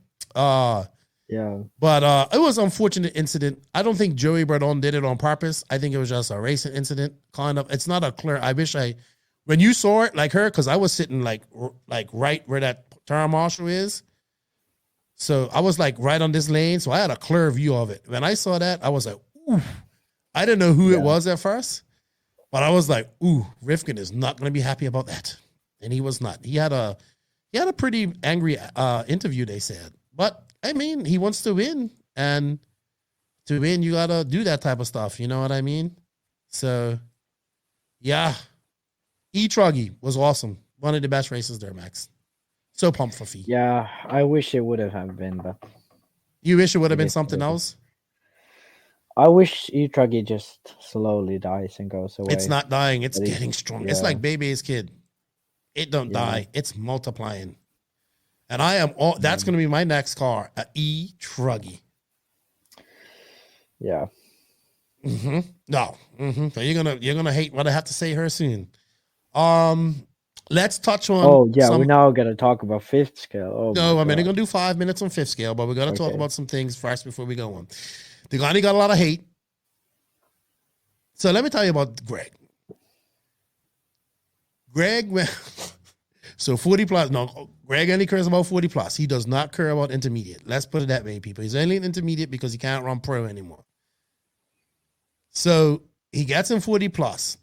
Yeah. But it was an unfortunate incident. I don't think Joey Bourdon did it on purpose. I think it was just a racing incident, kind of. It's not a clear. When you saw it, like her, because I was sitting like right where that turn marshal is. So I was like right on this lane. So I had a clear view of it. When I saw that, I was like, ooh. I didn't know who it was at first, but I was like, ooh, Rivkin is not going to be happy about that. And he was not. He had a pretty angry interview, they said. But I mean, he wants to win, and to win, you gotta do that type of stuff. You know what I mean? So, yeah. E-Truggy was awesome. One of the best races there, Max. So pumped for Fee. Yeah, I wish it would have been, but You wish it would have been something else? I wish E-Truggy just slowly dies and goes away. It's not dying. It's getting strong. Yeah. It's like Baby's kid. It don't die. It's multiplying. And I am all. That's going to be my next car, a E-Truggy. Yeah. Mm-hmm. No. Mm-hmm. So you're gonna hate what I have to say here soon. Let's touch on. Oh yeah, we're now gonna talk about fifth scale. Oh no, I mean they're gonna do 5 minutes on fifth scale, but we're gonna talk about some things first before we go on. Degani got a lot of hate. So let me tell you about Greg. So 40 plus. No, Greg only cares about 40 plus. He does not care about intermediate. Let's put it that way, people. He's only an intermediate because he can't run pro anymore. So he gets in 40 plus.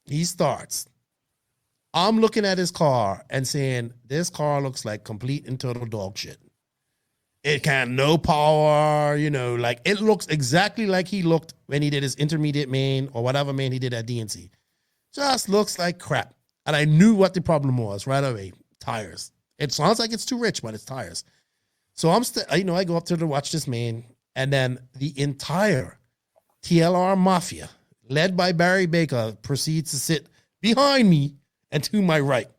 He starts. I'm looking at his car and saying, this car looks like complete and total dog shit. It can no power, like it looks exactly like he looked when he did his intermediate main or whatever main he did at DNC. Just looks like crap. And I knew what the problem was right away. Tires. It sounds like it's too rich, but it's tires. So I go up to watch this main, and then the entire TLR Mafia, led by Barry Baker, proceeds to sit behind me and to my right.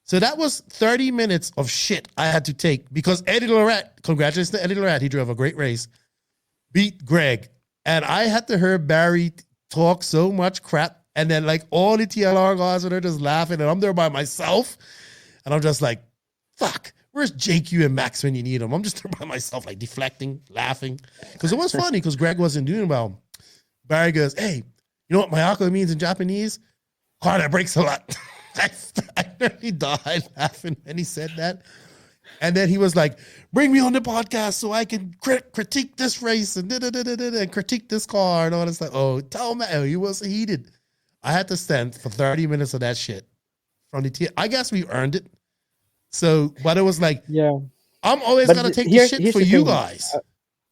So that was 30 minutes of shit I had to take because Eddie Lorette, congratulations to Eddie Lorette, he drove a great race, beat Greg. And I had to hear Barry talk so much crap. And then like all the TLR guys are there just laughing and I'm there by myself. And I'm just like, fuck, where's JQ and Max when you need them? I'm just there by myself, like deflecting, laughing. Because it was funny because Greg wasn't doing well. Barry goes, hey, you know what Mayako means in Japanese? Car that breaks a lot. I nearly died laughing when he said that. And then he was like, bring me on the podcast so I can critique this race and critique this car and all this stuff. Oh, tell him, he was heated. I had to stand for 30 minutes of that shit from the I guess we earned it. So, but it was like, yeah, I'm always going to take the shit for you guys.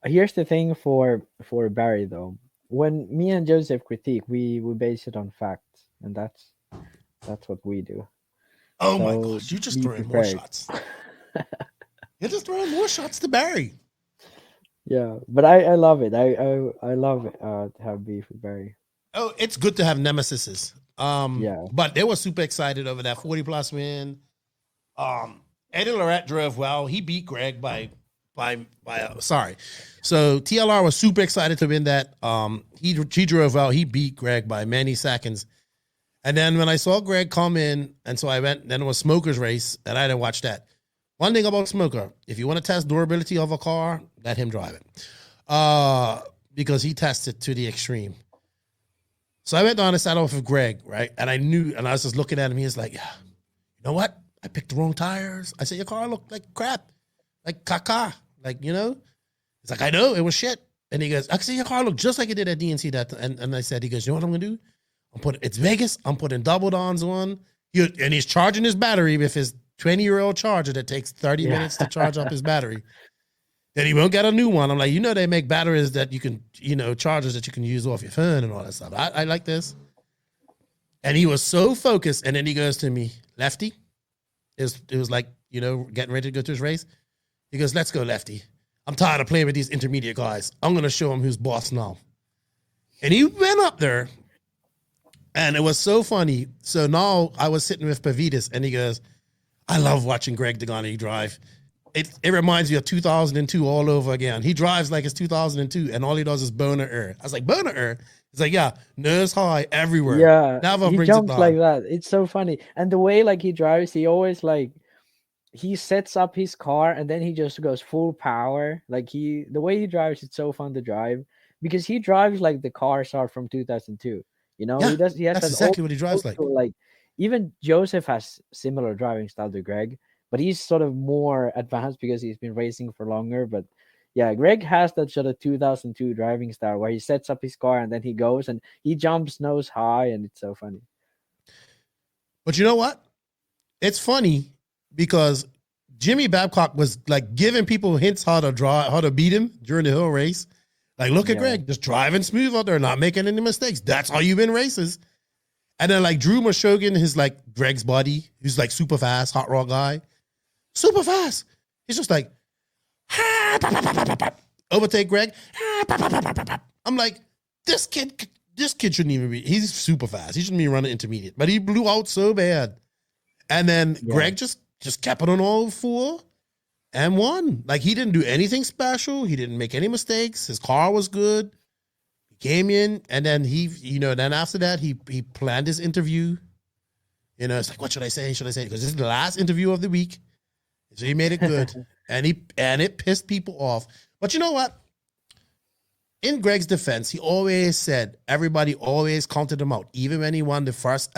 Here's the thing for Barry, though. When me and Joseph critique, we base it on facts, and that's what we do. Oh so my gosh, you're just throwing more shots. You're just throwing more shots to Barry. Yeah, but I love it. I love it, to have beef with Barry. Oh, it's good to have nemesises. Yeah. But they were super excited over that 40 plus win. Eddie Lorette drove well. He beat Greg by sorry. So TLR was super excited to win that. He drove well. He beat Greg by many seconds. And then when I saw Greg come in, and so I went, then it was Smoker's race, and I didn't watch that. One thing about Smoker, if you want to test durability of a car, let him drive it. Because he tested to the extreme. So I went down and sat off with Greg, right? And I knew, and I was just looking at him. He was like, yeah, you know what? I picked the wrong tires. I said, your car looked like crap, like caca, like, He's like, I know, it was shit. And he goes, I said, your car looked just like it did at DNC. And I said, he goes, you know what I'm going to do? It's Vegas. I'm putting double downs on. And he's charging his battery with his 20-year-old charger that takes 30 minutes to charge up his battery. Then he won't get a new one. I'm like, they make batteries that you can, chargers that you can use off your phone and all that stuff. I like this. And he was so focused. And then he goes to me, Lefty. It was like, getting ready to go to his race. He goes, let's go, Lefty. I'm tired of playing with these intermediate guys. I'm going to show him who's boss now. And he went up there. And it was so funny. So now I was sitting with Pavitas, and he goes, I love watching Greg Degani drive. It reminds me of 2002 all over again. He drives like it's 2002, and all he does is boner air. I was like, boner air? He's like, yeah, nose high everywhere. Yeah, never he jumps like that. It's so funny. And the way he drives, he always he sets up his car, and then he just goes full power. The way he drives, it's so fun to drive because he drives like the cars are from 2002. Yeah, he has that's exactly what he drives like. Even Joseph has similar driving style to Greg, but he's sort of more advanced because he's been racing for longer. But yeah, Greg has that sort of 2002 driving style where he sets up his car and then he goes and he jumps nose high, and it's so funny. But you know what? It's funny because Jimmy Babcock was like giving people hints how to beat him during the whole race. Like, look at Greg, just driving smooth out there, not making any mistakes. That's how you win races. And then like Drew Mushogan is like Greg's buddy, who's like super fast, hot rod guy. Super fast. He's just like, overtake Greg. I'm like, this kid shouldn't even be, he's super fast. He shouldn't be running intermediate. But he blew out so bad. And then Greg just kept it on all four and won. Like he didn't do anything special. He didn't make any mistakes. His car was good. Came in, and then then after that, he planned his interview. It's like, what should I say? Because this is the last interview of the week. So he made it good. and it pissed people off. But you know what? In Greg's defense, he always said everybody always counted him out. Even when he won the first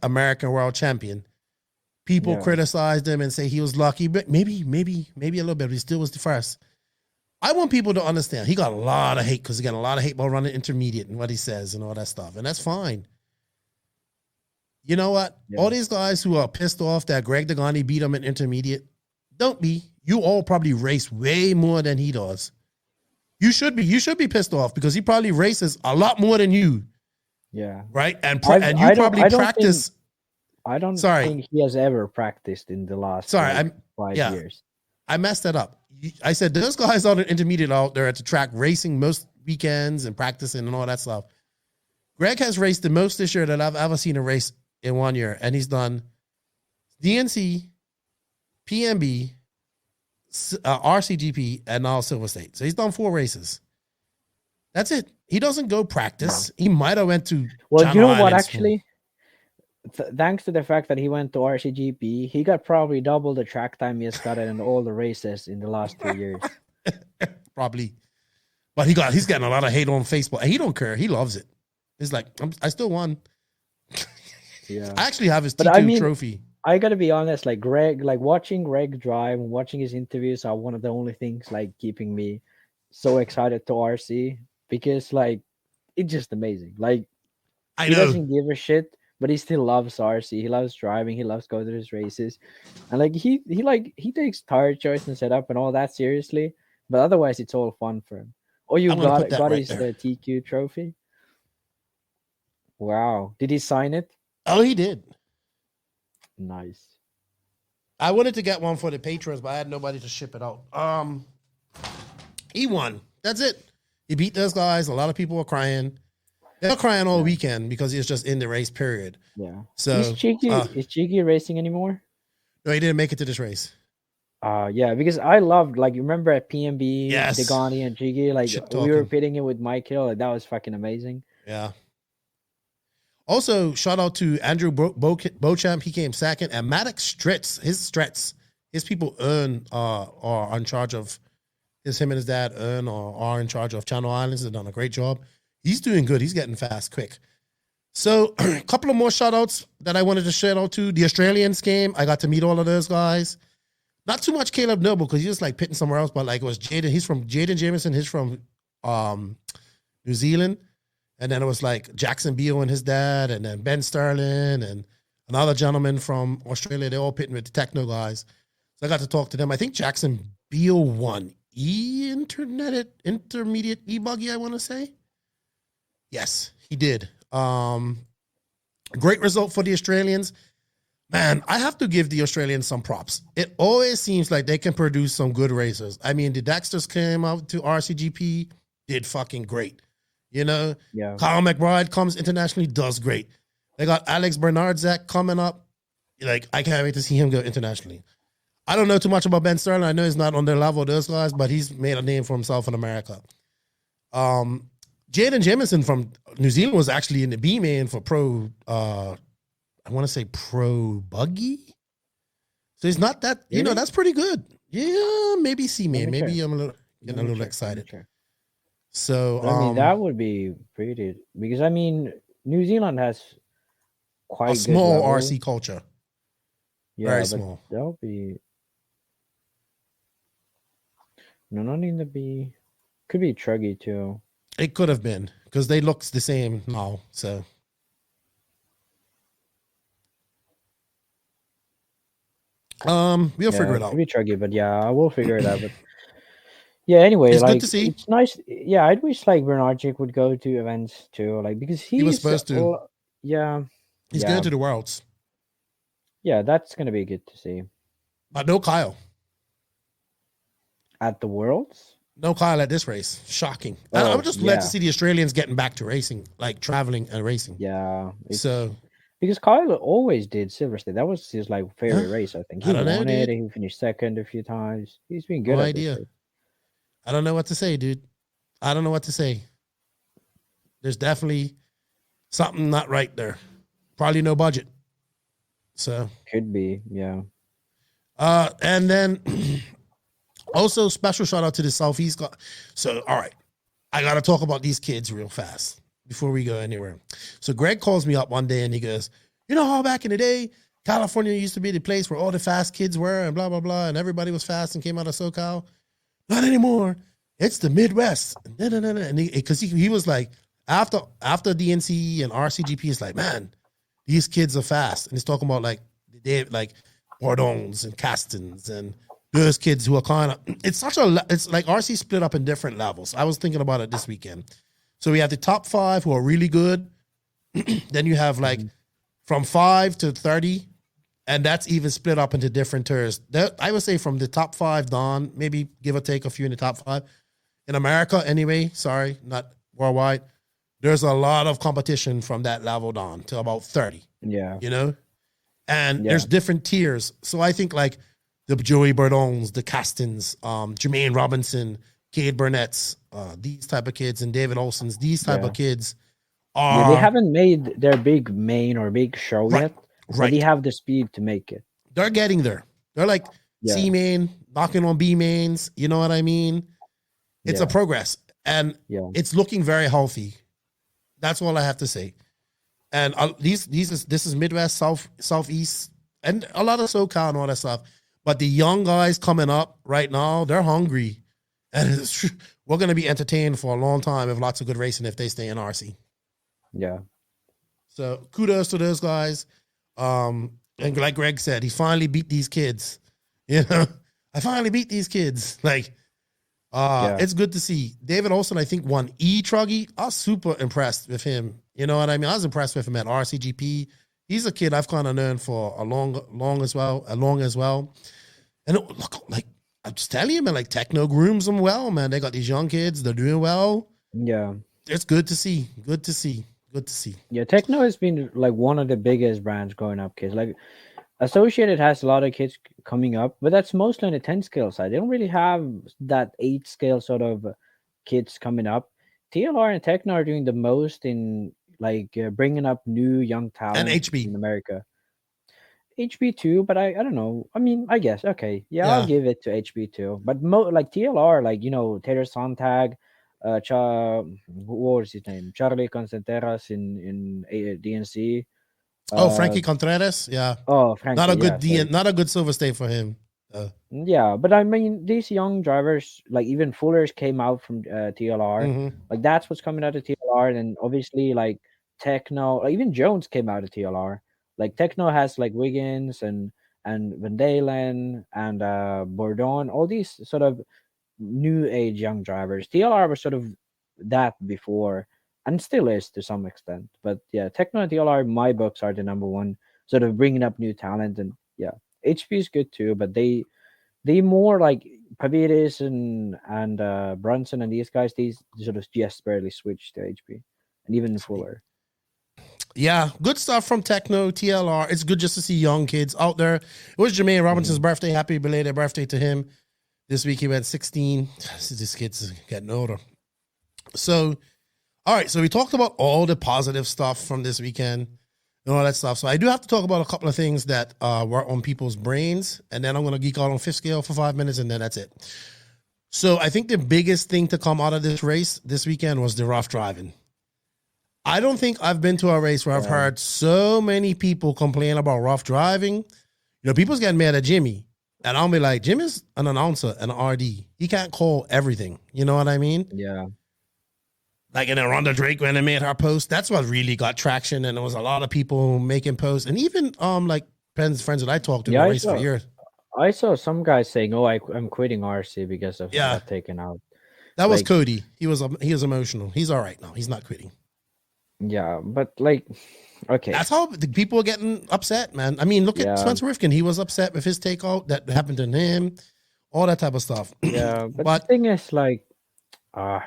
American world champion. People criticized him and say he was lucky, but maybe a little bit, but he still was the first. I want people to understand he got a lot of hate because he got a lot of hate about running intermediate and what he says and all that stuff. And that's fine. You know what? Yeah. All these guys who are pissed off that Greg Degani beat him in intermediate, don't be. You all probably race way more than he does. You should be pissed off because he probably races a lot more than you. Yeah. Right? And you probably practice. I don't think he has ever practiced in the last 5 years. I messed that up. I said, those guys are the intermediate out there at the track racing most weekends and practicing and all that stuff. Greg has raced the most this year that I've ever seen a race in 1 year. And he's done DNC, PMB, RCGP, and now SilverState. So he's done 4 races. That's it. He doesn't go practice. No. He might have went to Well, you know what, actually? Thanks to the fact that he went to RCGP, he got probably double the track time he has gotten in all the races in the last 2 years. Probably. But he's getting a lot of hate on Facebook. And he don't care. He loves it. He's like, I still won. Yeah. I actually have his T2 trophy. I gotta be honest, like Greg, like watching Greg drive and watching his interviews are one of the only things like keeping me so excited to RC because like it's just amazing. Like he doesn't give a shit. But he still loves RC. He loves driving. He loves going to his races, and like he takes tire choice and setup and all that seriously. But otherwise, it's all fun for him. Oh, you got his TQ trophy. Wow! Did he sign it? Oh, he did. Nice. I wanted to get one for the patrons, but I had nobody to ship it out. He won. That's it. He beat those guys. A lot of people were crying. They're crying all weekend because he's just in the race period. Yeah. So is Cheeky racing anymore? No, he didn't make it to this race. Yeah, because I loved, like, you remember at PMB, Degani and Cheeky, like we were pitting it with Mike Hill, like that was fucking amazing. Yeah. Also, shout out to Andrew Beauchamp. He came second, and Maddox Stritz, his people are in charge of him and his dad are in charge of Channel Islands. They've done a great job. He's doing good. He's getting fast quick. So a couple of more shout outs that I wanted to shout out to. The Australians came. I got to meet all of those guys. Not too much Caleb Noble because he's just like pitting somewhere else, but like it was Jaden. He's from Jaden Jameson. He's from New Zealand. And then it was like Jackson Beal and his dad, and then Ben Sterling and another gentleman from Australia. They're all pitting with the techno guys. So I got to talk to them. I think Jackson Beal won intermediate e-buggy, I want to say. Yes, he did. Great result for the Australians. Man, I have to give the Australians some props. It always seems like they can produce some good racers. I mean, the Dexters came out to RCGP, did fucking great. You know? Yeah. Kyle McBride comes internationally, does great. They got Alex Bernardzak coming up. Like, I can't wait to see him go internationally. I don't know too much about Ben Sterling. I know he's not on their level, those guys, but he's made a name for himself in America. Jaden Jamison from New Zealand was actually in the B-main for pro, I want to say pro buggy. So he's not that, you know, that's pretty good. Yeah, maybe C-main. Maybe I'm getting a little excited. So, I mean, that would be pretty, because I mean, New Zealand has quite a small RC culture. Yeah, very small. That'll be, no, not in the B. Could be Truggy too. It could have been because they look the same now. So, we'll figure it out. Maybe Truggy, but yeah, I will figure it out. But Yeah. Anyway, It's like good to see. it's nice. Yeah, I'd wish like Bernardjic would go to events too, like because He was supposed to. Yeah. He's going to the Worlds. Yeah, that's gonna be good to see. But no Kyle. At the Worlds? No Kyle at this race. Shocking. And I'm just glad to see the Australians getting back to racing, like traveling and racing. Yeah. So because Kyle always did SilverState. That was his like favorite race, I think. He won it. He finished second a few times. He's been good. No idea. I don't know what to say, dude. I don't know what to say. There's definitely something not right there. Probably no budget. So could be, yeah. And then also special shout out to the Southeast. So all right, I gotta talk about these kids real fast before we go anywhere. So Greg calls me up one day and he goes, you know how back in the day California used to be the place where all the fast kids were and blah blah blah, and everybody was fast and came out of SoCal. Not anymore. It's the Midwest. And because he was like, after DNC and RCGP, it's like, man, these kids are fast. And he's talking about like Bordons and Castons and those kids who are kind of, it's like RC split up in different levels. I was thinking about it this weekend. So we have the top 5 who are really good. Then you have like from 5 to 30. And that's even split up into different tiers. I would say from the top 5 down, maybe give or take a few in the top 5. In America, anyway, sorry, not worldwide, there's a lot of competition from that level down to about 30. Yeah. You know? And there's different tiers. So I think like the Joey Burdons, the Castons, Jermaine Robinson, Cade Burnett's, these type of kids, and David Olson's, these type of kids are... they haven't made their big main or big show yet. But they have the speed to make it. They're getting there. They're like C main, knocking on B mains. You know what I mean? It's a progress. And it's looking very healthy. That's all I have to say. And this is Midwest, Southeast, and a lot of SoCal and all that stuff. But the young guys coming up right now, they're hungry. And we're going to be entertained for a long time with lots of good racing if they stay in RC. Yeah. So kudos to those guys. And like Greg said, he finally beat these kids. You know, I finally beat these kids. Like, it's good to see. David Olson, I think, won E-Truggy. I was super impressed with him. You know what I mean? I was impressed with him at RCGP. He's a kid I've kind of known for a long as well. And look, like, I'm just telling you, man, like Techno grooms them well, man. They got these young kids. They're doing well. Yeah. It's good to see. Good to see. Yeah, Techno has been like one of the biggest brands growing up, kids. Like Associated has a lot of kids coming up, but that's mostly on the 10 scale side. They don't really have that 8 scale sort of kids coming up. TLR and Techno are doing the most in like bringing up new young talent and HB in America. HB too, but I don't know. I mean, I guess I'll give it to HB too. But like TLR, like Taylor Sontag. What was his name? Charlie Concenteras in DNC. Frankie Contreras, yeah. Oh, Frankie, not a good not a good SilverState for him. Yeah, but I mean, these young drivers, like even Fuller's came out from TLR. Like that's what's coming out of TLR, and obviously like Techno, like, even Jones came out of TLR. Like Techno has like Wiggins and Van Dalen and Bourdon, all these sort of new age young drivers. TLR was sort of that before and still is to some extent, but Techno and TLR in my books are the number one, sort of bringing up new talent. And HP is good too, but they more like Pavidis and Brunson and these guys, these sort of just barely switched to HP, and even Fuller. Yeah, good stuff from Techno, TLR. It's good just to see young kids out there. It was Jermaine Robinson's birthday. Happy belated birthday to him. This week he went 16. This kid's getting older. So, all right. So we talked about all the positive stuff from this weekend and all that stuff. So I do have to talk about a couple of things that were on people's brains. And then I'm going to geek out on fifth scale for 5 minutes and then that's it. So I think the biggest thing to come out of this race this weekend was the rough driving. I don't think I've been to a race where I've heard so many people complain about rough driving. People's getting mad at Jimmy. And I'll be like, Jim is an announcer and an RD. He can't call everything. You know what I mean? Yeah. Like, and then Rhonda Drake, when they made her post, that's what really got traction. And there was a lot of people making posts. And even, like, friends that I talked to in the race for years. I saw some guys saying, "Oh, I'm quitting RC because of Yeah. got taken out." That was Cody. He was emotional. He's all right now. He's not quitting. Yeah, but like, okay, that's how the people are getting upset, man. I mean, look at Spencer Rifkin. He was upset with his takeout that happened to him, all that type of stuff. Yeah, but the thing is, like, all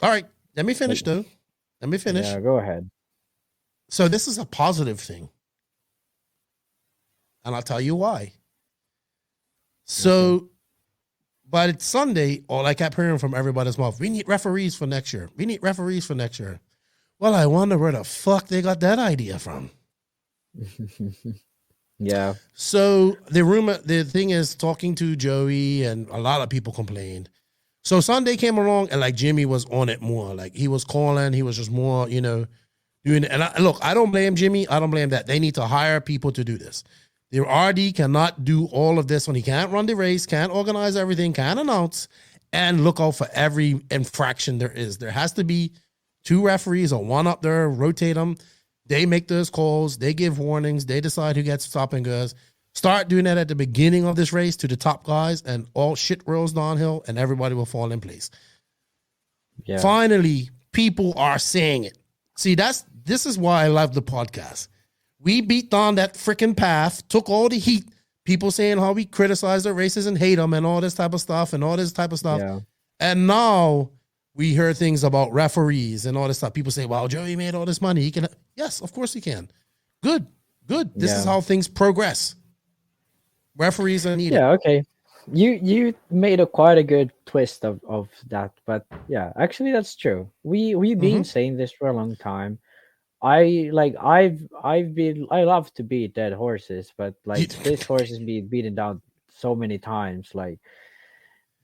right, let me finish though. Let me finish. Yeah, go ahead. So this is a positive thing, and I'll tell you why. So, but it's Sunday. All I kept hearing from everybody's mouth: we need referees for next year. We need referees for next year. Well, I wonder where the fuck they got that idea from. Yeah. So the thing is, talking to Joey, and a lot of people complained. So Sunday came along, and like Jimmy was on it more. Like he was calling, he was just more, doing it. And look, I don't blame Jimmy. I don't blame that. They need to hire people to do this. The RD cannot do all of this when he can't run the race, can't organize everything, can't announce, and look out for every infraction there is. There has to be 2 referees or 1 up there, rotate them. They make those calls. They give warnings. They decide who gets stop and goes. Start doing that at the beginning of this race to the top guys, and all shit rolls downhill, and everybody will fall in place. Yeah. Finally, people are saying it. See, this is why I love the podcast. We beat down that freaking path, took all the heat. People saying how we criticize the races and hate them and all this type of stuff and all this type of stuff. Yeah. And now we hear things about referees and all this stuff. People say, well, Joey made all this money. He can. Yes, of course he can. Good. This is how things progress. Referees are needed. Yeah, okay. You made quite a good twist of that. But yeah, actually that's true. We've been saying this for a long time. I love to beat dead horses, but like this horse is being beaten down so many times. Like,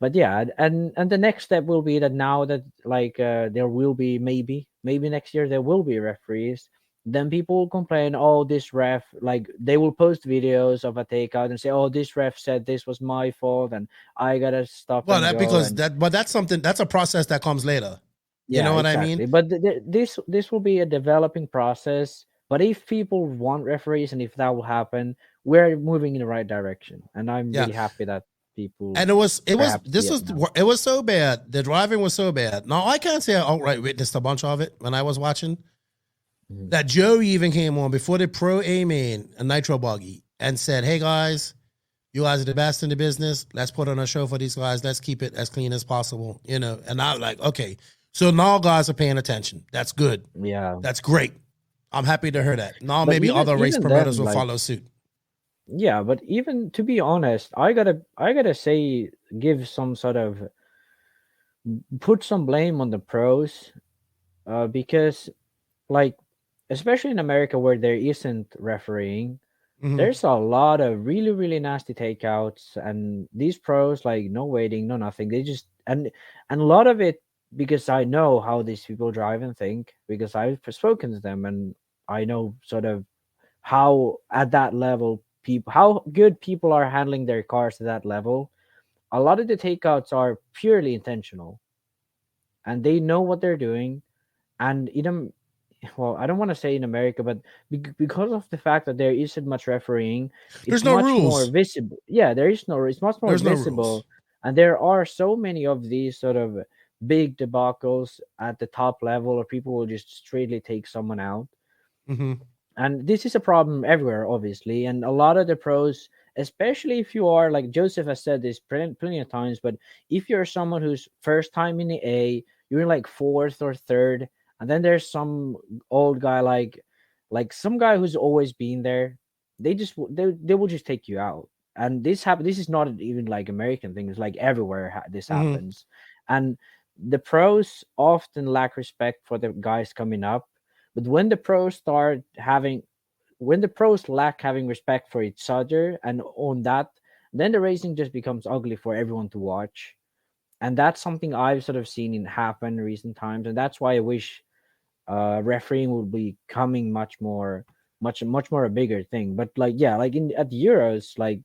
but yeah, and the next step will be that now that like there will be maybe next year there will be referees. Then people will complain, oh, this ref, like they will post videos of a takeout and say, oh, this ref said this was my fault and I gotta stop. Well, that's something, that's a process that comes later. You know what I mean? But this will be a developing process. But if people want referees and if that will happen, we're moving in the right direction. And I'm really happy that people. And it was so bad. The driving was so bad. Now I can't say I outright witnessed a bunch of it when I was watching. That Joey even came on before the Pro A main, a Nitro buggy, and said, hey guys, you guys are the best in the business. Let's put on a show for these guys. Let's keep it as clean as possible. And I was like, okay. So now guys are paying attention. That's good. Yeah. That's great. I'm happy to hear that. Now maybe other race promoters will follow suit. Yeah, but even to be honest, I gotta say, give some sort of, put some blame on the pros, because like, especially in America where there isn't refereeing, there's a lot of really, really nasty takeouts, and these pros, like, no waiting, no nothing. They just, and a lot of it, because I know how these people drive and think, because I've spoken to them, and I know sort of how at that level how good people are handling their cars at that level. A lot of the takeouts are purely intentional, and they know what they're doing. And well, I don't want to say in America, but because of the fact that there isn't much refereeing, there's no much rules. More visible. Yeah, there is no. It's much more visible, and there are so many of these sort of big debacles at the top level, or people will just straightly take someone out. And this is a problem everywhere, obviously. And a lot of the pros, especially if you are, like Joseph has said this plenty of times, but if you're someone who's first time in the A, you're in like 4th or 3rd. And then there's some old guy, like some guy who's always been there. They will just take you out. And this is not even like American thing. It's like everywhere this happens. And the pros often lack respect for the guys coming up. But when the pros lack having respect for each other and on that, then the racing just becomes ugly for everyone to watch. And that's something I've sort of seen happen in recent times. And that's why I wish refereeing would be coming much more a bigger thing. But like, yeah, like at the Euros, like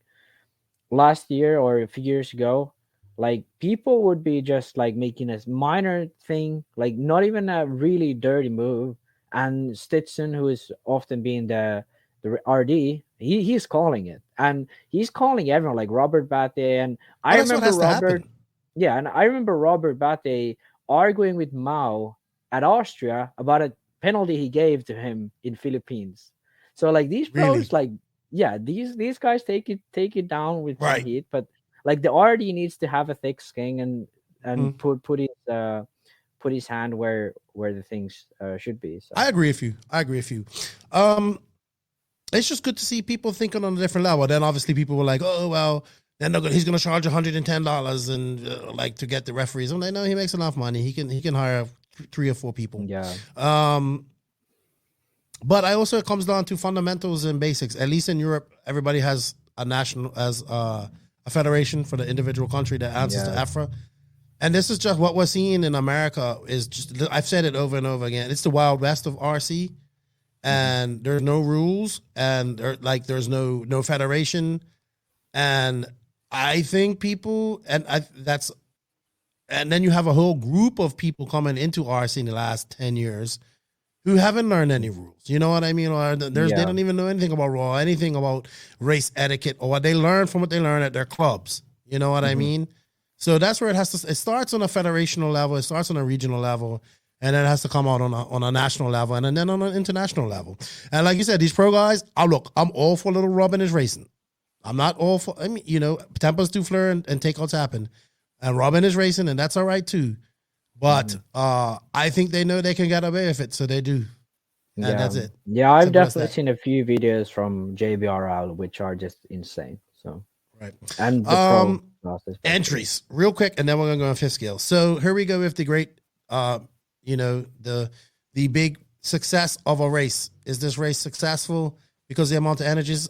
last year or a few years ago, like people would be just like making a minor thing, like not even a really dirty move. And Stetson, who is often being the the RD, he's calling it, and he's calling everyone like Robert Bate, and I remember Robert. Yeah, and I remember Robert Bate arguing with Mao at Austria about a penalty he gave to him in Philippines. So like these pros, like these guys take it down with some heat, but like the RD needs to have a thick skin and put his hand where the things should be. So. I agree with you. It's just good to see people thinking on a different level. Then obviously people were like, oh well, then he's going to charge $110 and like to get the referees. I'm like, no, he makes enough money. He can hire 3 or 4 people. Yeah. But it comes down to fundamentals and basics. At least in Europe, everybody has a federation for the individual country that answers to AFRA. And this is just what we're seeing in America is just, I've said it over and over again. It's the Wild West of RC, and there's no rules, and there's no federation. And I think people, and then you have a whole group of people coming into RC in the last 10 years who haven't learned any rules. You know what I mean? Or they don't even know anything about raw, anything about race etiquette, or what they learn from what they learn at their clubs. You know what I mean? So that's where it starts on a federational level, it starts on a regional level, and then it has to come out on a national level, and then on an international level. And like you said, these pro guys, I'm all for little rubbing is racing. I'm not all for, tempers do flare and takeouts happen. And Robin is racing, and that's all right too. But I think they know they can get away with it, so they do. And that's it. Yeah, I've definitely seen a few videos from JBRL, which are just insane. So right. And the entries, real quick, and then we're gonna go on fifth scale. So here we go with the great the big success of a race. Is this race successful because of the amount of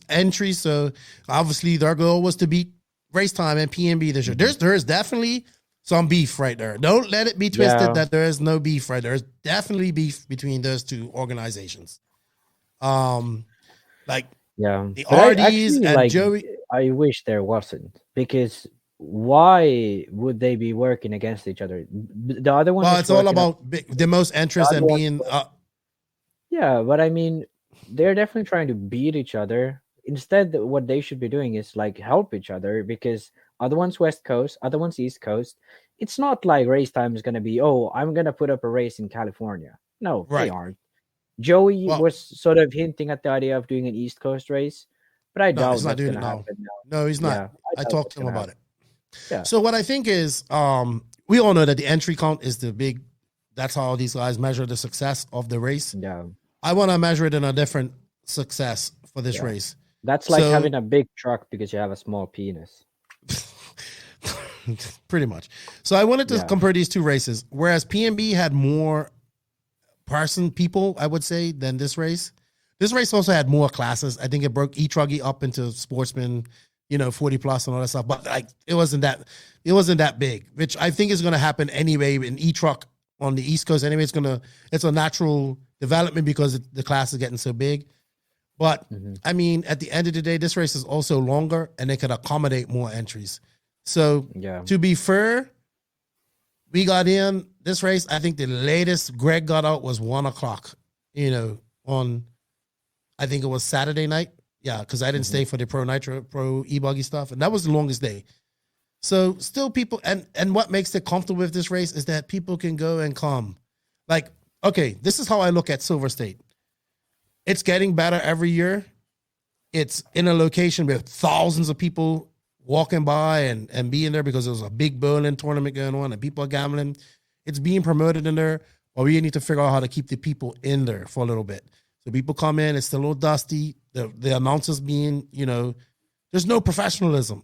entries? So obviously their goal was to beat Race Time and PNB this year. There is definitely some beef right there. Don't let it be twisted that there is no beef right there. There's definitely beef between those two organizations. The RDs and Joey. I wish there wasn't, because why would they be working against each other? The other one. Well, it's all about the most interest and being. Yeah, but I mean, they're definitely trying to beat each other. Instead, what they should be doing is like help each other, because other one's West Coast, other one's East Coast. It's not like Race Time is going to be, I'm going to put up a race in California. No, they aren't. Joey was sort of hinting at the idea of doing an East Coast race, but I doubt he's not doing it now. No, he's not. Yeah, I talked to him about it. Yeah. So what I think is, we all know that the entry count is the big, that's how these guys measure the success of the race. Yeah. I want to measure it in a different success for this race. That's like having a big truck because you have a small penis. Pretty much. So I wanted to compare these two races. Whereas PNB had more people, I would say, than this race. This race also had more classes. I think it broke E-Truggy up into sportsman, 40 plus and all that stuff. But it wasn't that big, which I think is going to happen anyway in E-Truck on the East Coast. Anyway, it's a natural development because the class is getting so big. But I mean, at the end of the day, this race is also longer and they could accommodate more entries. So to be fair, we got in this race. I think the latest Greg got out was 1:00, on, I think it was Saturday night. Yeah. Cause I didn't stay for the pro e-buggy stuff. And that was the longest day. So still people, and what makes it comfortable with this race is that people can go and come. Like, okay, this is how I look at SilverState. It's getting better every year. It's in a location with thousands of people walking by and being there because there was a big bowling tournament going on and people are gambling. It's being promoted in there, but we need to figure out how to keep the people in there for a little bit. So people come in, it's still a little dusty. The announcers being, there's no professionalism.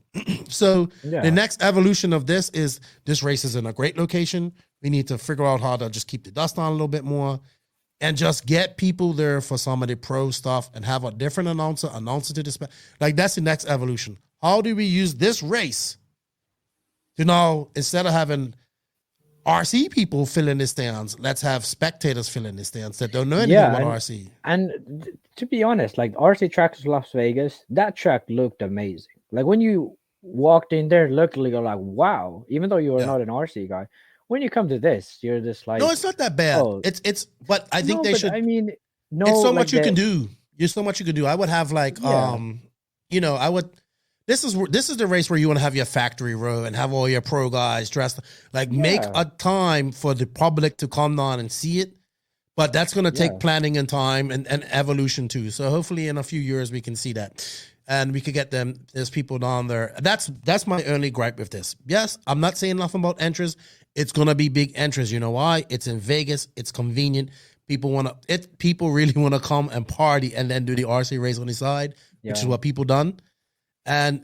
So the next evolution of this is this race is in a great location. We need to figure out how to just keep the dust on a little bit more and just get people there for some of the pro stuff and have a different announcer to display. Like that's the next evolution. How do we use this race to now, instead of having RC people fill in the stands, let's have spectators fill in the stands that don't know anything about RC. And to be honest, like RC Tracks Las Vegas, that track looked amazing. Like when you walked in there, literally you're like, wow, even though you were not an RC guy. When you come to this, you're just like, no, it's not that bad. It's but I think they should. I mean, no, it's so much you can do. There's so much you could do. I would have like, I would. This is the race where you want to have your factory row and have all your pro guys dressed. Like, make a time for the public to come down and see it. But that's going to take planning and time and evolution too. So hopefully in a few years we can see that, and we could get there's people down there. That's my only gripe with this. Yes, I'm not saying nothing about entries. It's going to be big entries. You know why? It's in Vegas. It's convenient. People really want to come and party and then do the RC race on the side, which is what people done. And,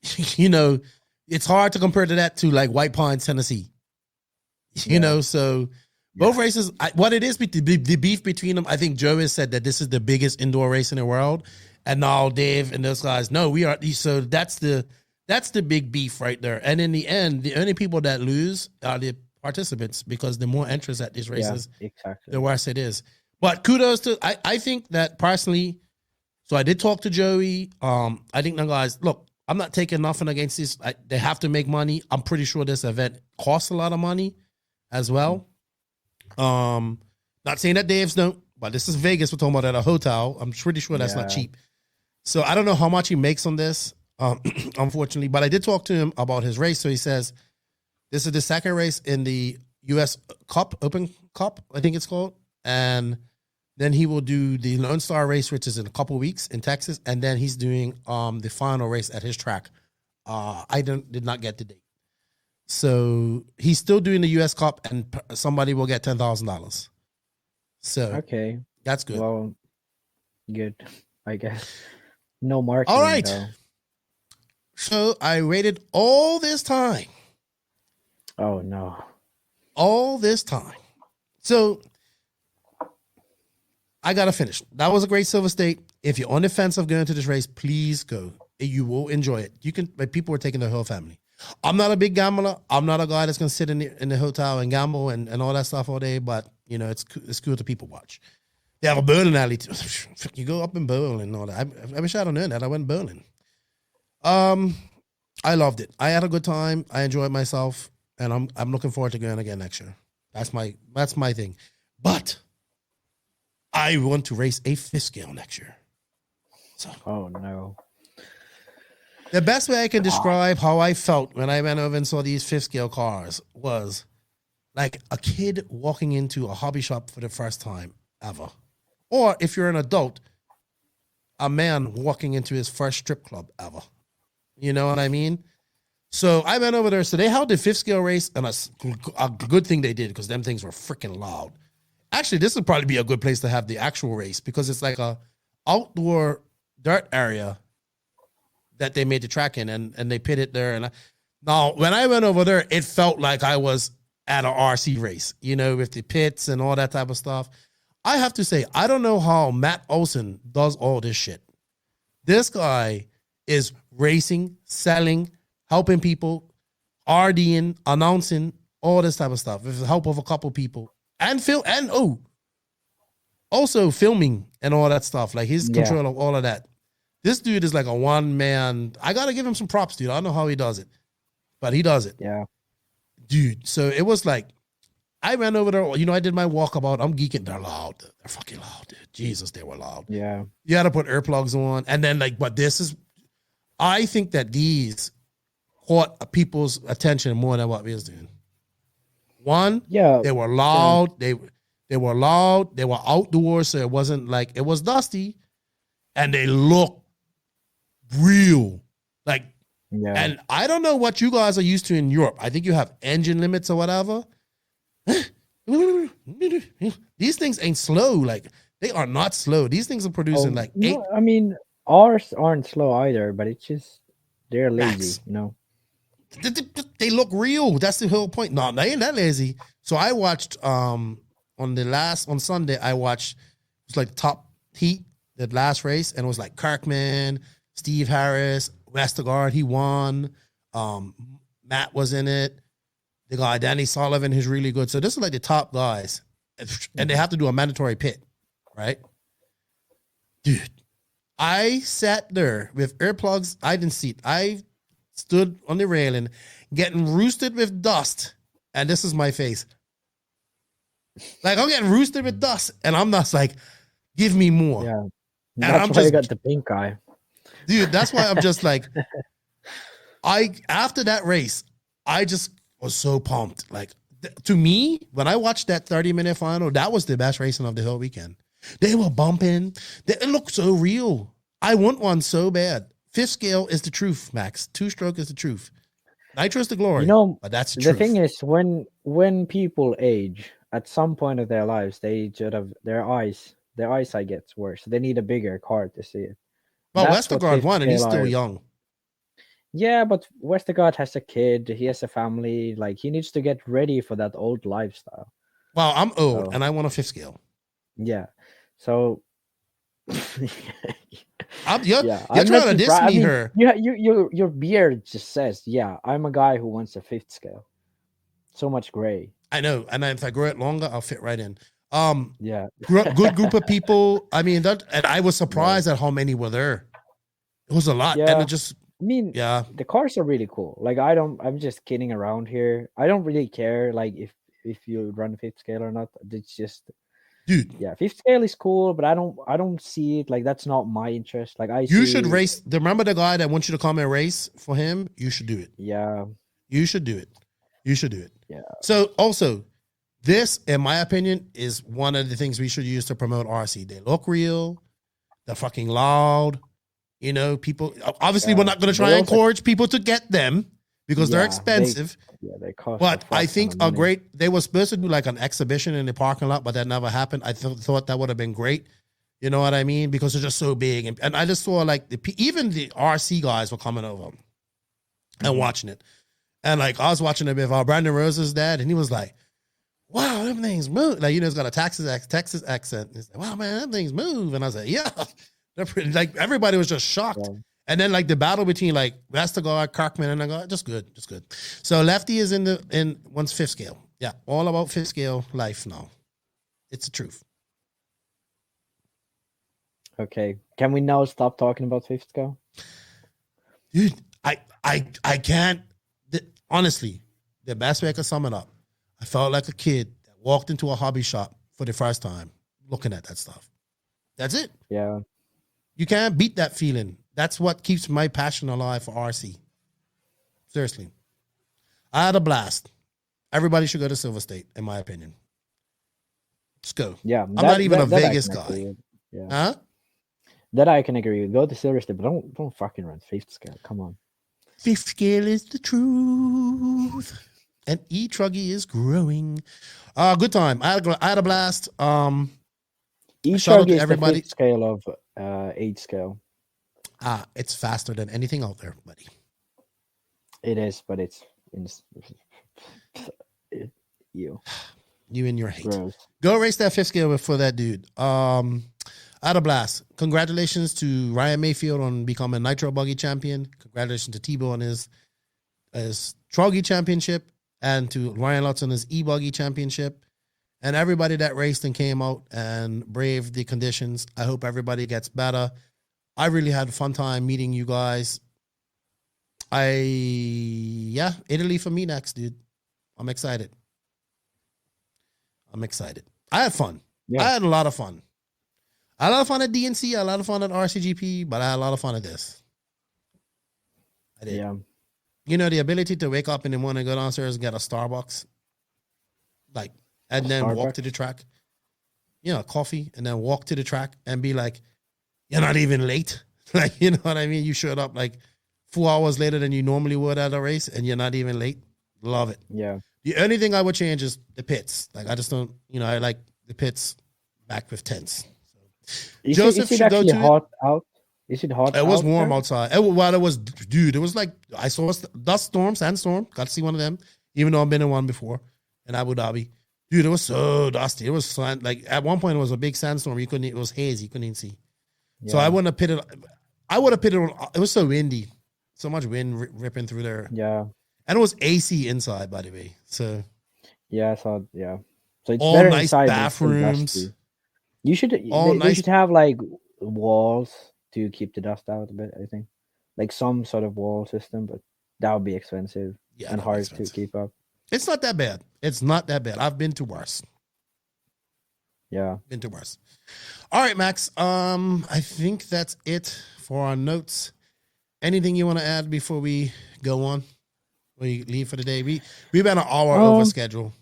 it's hard to compare to that to like White Pines, Tennessee, so both races, what it is, the beef between them, I think Joe has said that this is the biggest indoor race in the world. And now Dave and those guys, no, we are. So that's the big beef right there. And in the end, the only people that lose are the participants, because the more entrants at these races, the worse it is. But kudos to, I think that personally, so I did talk to Joey. I think the guys, look, I'm not taking nothing against this. They have to make money. I'm pretty sure this event costs a lot of money as well. Not saying that Dave's don't, but this is Vegas. We're talking about at a hotel. I'm pretty sure that's not cheap. So I don't know how much he makes on this, unfortunately, but I did talk to him about his race. So he says, this is the second race in the US Cup, Open Cup, I think it's called. And then he will do the Lone Star race, which is in a couple weeks in Texas. And then he's doing the final race at his track. I did not get the date. So he's still doing the US Cup, and somebody will get $10,000. So that's good. Well, good, I guess. No marketing. All right. Though. So I waited all this time. Oh no. All this time. So I gotta finish. That was a great SilverState. If you're on the fence of going to this race, please go. You will enjoy it. You can. People are taking their whole family. I'm not a big gambler. I'm not a guy that's gonna sit in the hotel and gamble and all that stuff all day. But it's cool to people watch. They have a bowling alley too. You go up and bowl and all that. I wish I'd have known that. I went bowling. I loved it. I had a good time. I enjoyed myself, and I'm looking forward to going again next year. That's my thing. But I want to race a fifth scale next year. So. Oh no. The best way I can describe how I felt when I went over and saw these fifth scale cars was like a kid walking into a hobby shop for the first time ever. Or if you're an adult, a man walking into his first strip club ever. You know what I mean? So I went over there. So they held the fifth scale race, and a good thing they did, because them things were freaking loud. Actually, this would probably be a good place to have the actual race, because it's like a outdoor dirt area that they made the track in, and they pitted there. And now, when I went over there, it felt like I was at an RC race, with the pits and all that type of stuff. I have to say, I don't know how Matt Olson does all this shit. This guy is racing, selling, helping people, RDing, announcing, all this type of stuff with the help of a couple people, and also filming and all that stuff. Like his control of all of that. This dude is like a one man. I gotta give him some props, dude. I don't know how he does it, but he does it. Yeah, dude. So it was like, I ran over there. I did my walkabout. I'm geeking. They're loud. They're fucking loud, dude. Jesus, they were loud. Yeah. You had to put earplugs on, and then but this is. I think that these caught people's attention more than what we was doing. One, they were loud. They were loud. They were outdoors, so it wasn't like it was dusty, and they looked real. And I don't know what you guys are used to in Europe. I think you have engine limits or whatever. These things ain't slow. Like, they are not slow. These things are producing eight. No, I mean, ours aren't slow either, but it's just they're lazy, They look real. That's the whole point. No, they ain't that lazy. So I watched on Sunday, I watched, it was like top heat, the last race, and it was like Kirkman, Steve Harris, Westergaard, he won. Matt was in it. The guy, Danny Sullivan, who's really good. So this is like the top guys. And they have to do a mandatory pit, right? Dude, I sat there with earplugs. I didn't see it. I stood on the railing getting roosted with dust. And this is my face. Like, I'm getting roosted with dust. And I'm not like, Give me more. Yeah. And That's why you got the pink eye. Dude, that's why I'm just like, after that race, I just was so pumped. Like, to me, when I watched that 30-minute final, that was the best racing of the whole weekend. They were bumping. It looked so real. I want one so bad. 5th scale is the truth, Max. 2-stroke is the truth. Nitro is the glory. But that's the truth. Thing is, when people age, at some point of their lives, they sort of their eyesight gets worse. They need a bigger car to see it. Well, Westergaard won, and he's still young. Yeah, but Westergaard has a kid. He has a family. Like, he needs to get ready for that old lifestyle. Well, I'm old, and I want a 5th scale. Yeah. So... you're trying to diss me here. Your beard just says, yeah, I'm a guy who wants a 5th scale. So much gray. I know. And if I grow it longer, I'll fit right in. Yeah. Good group of people. I mean, and I was surprised at how many were there. It was a lot. Yeah. And it just... yeah, the cars are really cool. Like, I'm just kidding around here. I don't really care, like, if you run 5th scale or not. It's just, dude. Yeah, 5th scale is cool, but I don't see it. Like, that's not my interest. Like, should race. Remember the guy that wants you to come and race for him? You should do it. Yeah. You should do it. You should do it. Yeah. So also, this, in my opinion, is one of the things we should use to promote RC. They look real. They're fucking loud. You know, people, obviously we're not going to try and encourage people to get them because they're expensive. They cost. But I think they were supposed to do like an exhibition in the parking lot, but that never happened. I thought that would have been great. You know what I mean? Because they're just so big. And I just saw like even the RC guys were coming over and watching it. And like, I was watching it with Brandon Rose's dad, and he was like, wow, them things move. Like, you know, it's got a Texas accent. He's like, wow, man, them things move. And I was like, yeah. They're pretty, like, everybody was just shocked. Yeah. And then like the battle between like Westergaard, Kirkman, and I go, just good. So Lefty is in one's 5th scale. Yeah, all about 5th scale life now. It's the truth. Okay, can we now stop talking about 5th scale? Dude, I can't. Honestly, the best way I could sum it up, I felt like a kid that walked into a hobby shop for the first time, looking at that stuff. That's it. Yeah. You can't beat that feeling. That's what keeps my passion alive for RC. Seriously. I had a blast. Everybody should go to SilverState, in my opinion. Let's go. Yeah. I'm not even a Vegas guy. Yeah. Huh? That I can agree with. Go to SilverState, but don't fucking run 5th scale. Come on. 5th scale is the truth. And E-Truggy is growing. Good time. I had a blast. E-Truggy is everybody. The 5th scale of 8 scale. It's faster than anything out there, buddy. It is, but it's you and your hate. Gross. Go race that 5th scale for that dude. I had a blast. Congratulations to Ryan Mayfield on becoming Nitro Buggy champion. Congratulations to Tebow on his Truggy championship, and to Ryan Lutz on his E-Buggy championship. And everybody that raced and came out and braved the conditions. I hope everybody gets better. I really had a fun time meeting you guys. Italy for me next, dude. I'm excited. I had fun. Yeah. I had a lot of fun. I had a lot of fun at DNC. I had a lot of fun at RCGP, but I had a lot of fun at this. I did. Yeah. You know, the ability to wake up in the morning, go downstairs and get a Starbucks, and then walk to the track. You know, coffee, and then walk to the track and be like, you're not even late. Like, you know what I mean? You showed up like 4 hours later than you normally would at a race, and you're not even late. Love it. Yeah. The only thing I would change is the pits. Like, I just don't, I like the pits back with tents. So. Joseph is it actually hot out? Is it hot? It was warm outside. It was like, I saw dust storm, sandstorm. Got to see one of them, even though I've been in one before in Abu Dhabi. Dude, it was so dusty. It was like, at one point it was a big sandstorm. It was hazy. You couldn't even see. Yeah. So I wouldn't have pitted. It was so windy. So much wind ripping through there. Yeah. And it was AC inside, by the way. So. Yeah, so it's all better nice inside bathrooms. You should have like walls to keep the dust out a bit, I think. Like some sort of wall system, but that would be expensive and hard to keep up. It's not that bad. I've been to worse. Yeah. Been to worse. All right, Max. I think that's it for our notes. Anything you want to add before we go on? We leave for the day. We've been an hour over schedule.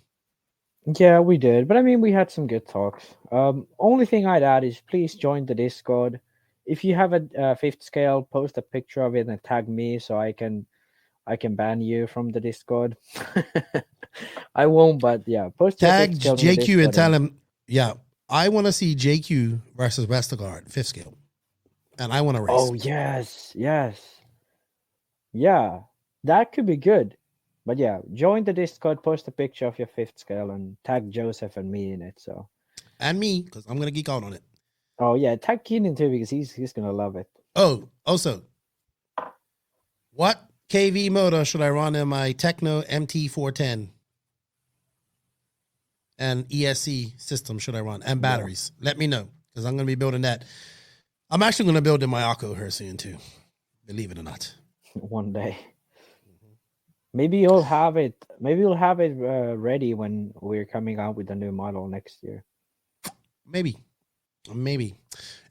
Yeah, we did. But I mean, we had some good talks. Only thing I'd add is please join the Discord. If you have a fifth scale, post a picture of it and tag me so I can ban you from the Discord. I won't, but yeah, post tag JQ and tell him, yeah, I want to see JQ versus Westergaard, fifth scale. And I want to race. Oh, yes. Yeah, that could be good. But yeah, join the Discord, post a picture of your fifth scale, and tag Joseph and me in it. So, and me, because I'm going to geek out on it. Oh, yeah, tag Keenan too, because he's going to love it. Oh, also, what KV motor should I run in my Techno MT410? And ESC system should I run? And batteries. Yeah. Let me know, because I'm going to be building that. I'm actually going to build in my Akko here soon too, believe it or not. One day. Maybe you'll have it. Maybe you'll have it ready when we're coming out with the new model next year. Maybe.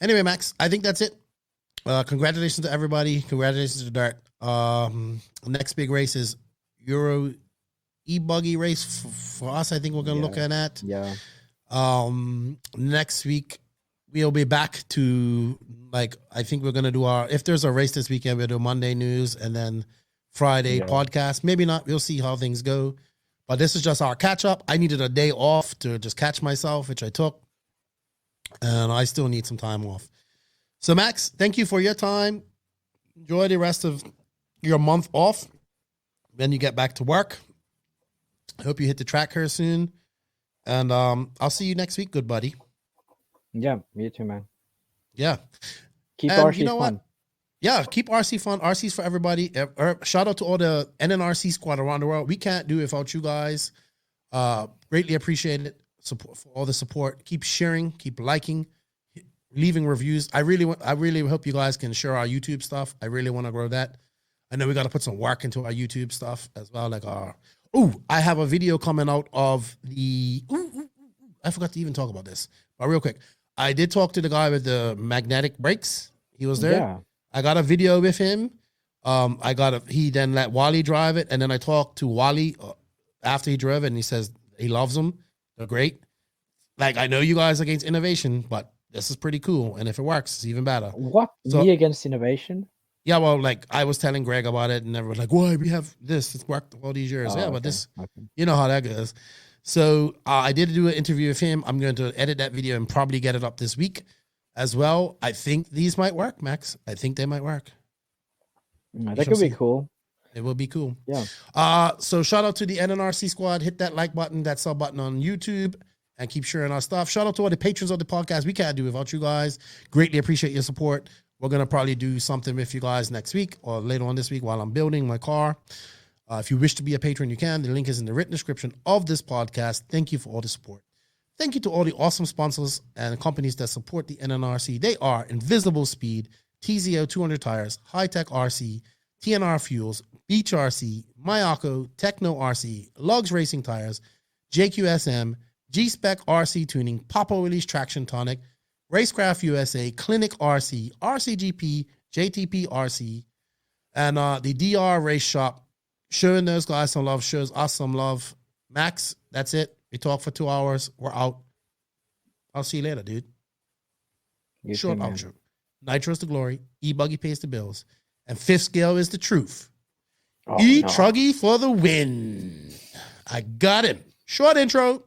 Anyway, Max, I think that's it. Congratulations to everybody. Congratulations to Dart. Next big race is Euro e-buggy race for us. I think we're going to look at. Yeah. Next week we'll be back to, like, I think we're going to do if there's a race this weekend, we'll do Monday news and then Friday podcast. Maybe not. We'll see how things go. But this is just our catch up. I needed a day off to just catch myself, which I took. And I still need some time off. So, Max, thank you for your time. Enjoy the rest of your month off. Then you get back to work. I hope you hit the track here soon. And I'll see you next week, good buddy. Yeah, you too, man. Yeah. Keep RC fun. What? Yeah, keep RC fun. RC's for everybody. Shout out to all the NNRC squad around the world. We can't do it without you guys. Greatly appreciate it. Support for all the support. Keep sharing, keep liking, leaving reviews. I really hope you guys can share our YouTube stuff. I really want to grow that. I know we got to put some work into our YouTube stuff as well. Like I have a video coming out of I forgot to even talk about this, but real quick, I did talk to the guy with the magnetic brakes. He was there. Yeah. I got a video with him. He then let Wally drive it, and then I talked to Wally after he drove it, and he says he loves them. They're great. Like, I know you guys are against innovation, but this is pretty cool, and if it works, it's even better. What? Me against innovation? Yeah, well, like, I was telling Greg about it, and everyone's like, why, we have this. It's worked all these years. But this, you know how that goes. So I did do an interview with him. I'm going to edit that video and probably get it up this week as well. I think these might work, Max. I think they might work. That could be cool. It will be cool. Yeah. So shout out to the NNRC squad. Hit that like button, that sub button on YouTube, and keep sharing our stuff. Shout out to all the patrons of the podcast. We can't do without you guys. Greatly appreciate your support. We're going to probably do something with you guys next week or later on this week while I'm building my car. If you wish to be a patron, you can. The link is in the written description of this podcast. Thank you for all the support. Thank you to all the awesome sponsors and companies that support the NNRC. They are Invisible Speed, TZO 200 Tires, High Tech RC, TNR Fuels, Beach RC, Mayako, Techno RC, Lugs Racing Tires, JQSM, G-Spec RC Tuning, Popo Release Traction Tonic, Racecraft USA, Clinic RC, RCGP, JTP RC, and the DR Race Shop. Showing those guys some love, shows us some love. Max, that's it. We talked for 2 hours. We're out. I'll see you later, dude. Short outro. Nitro's the glory. E-Buggy pays the bills. And fifth scale is the truth. E-Truggy for the win. I got him. Short intro.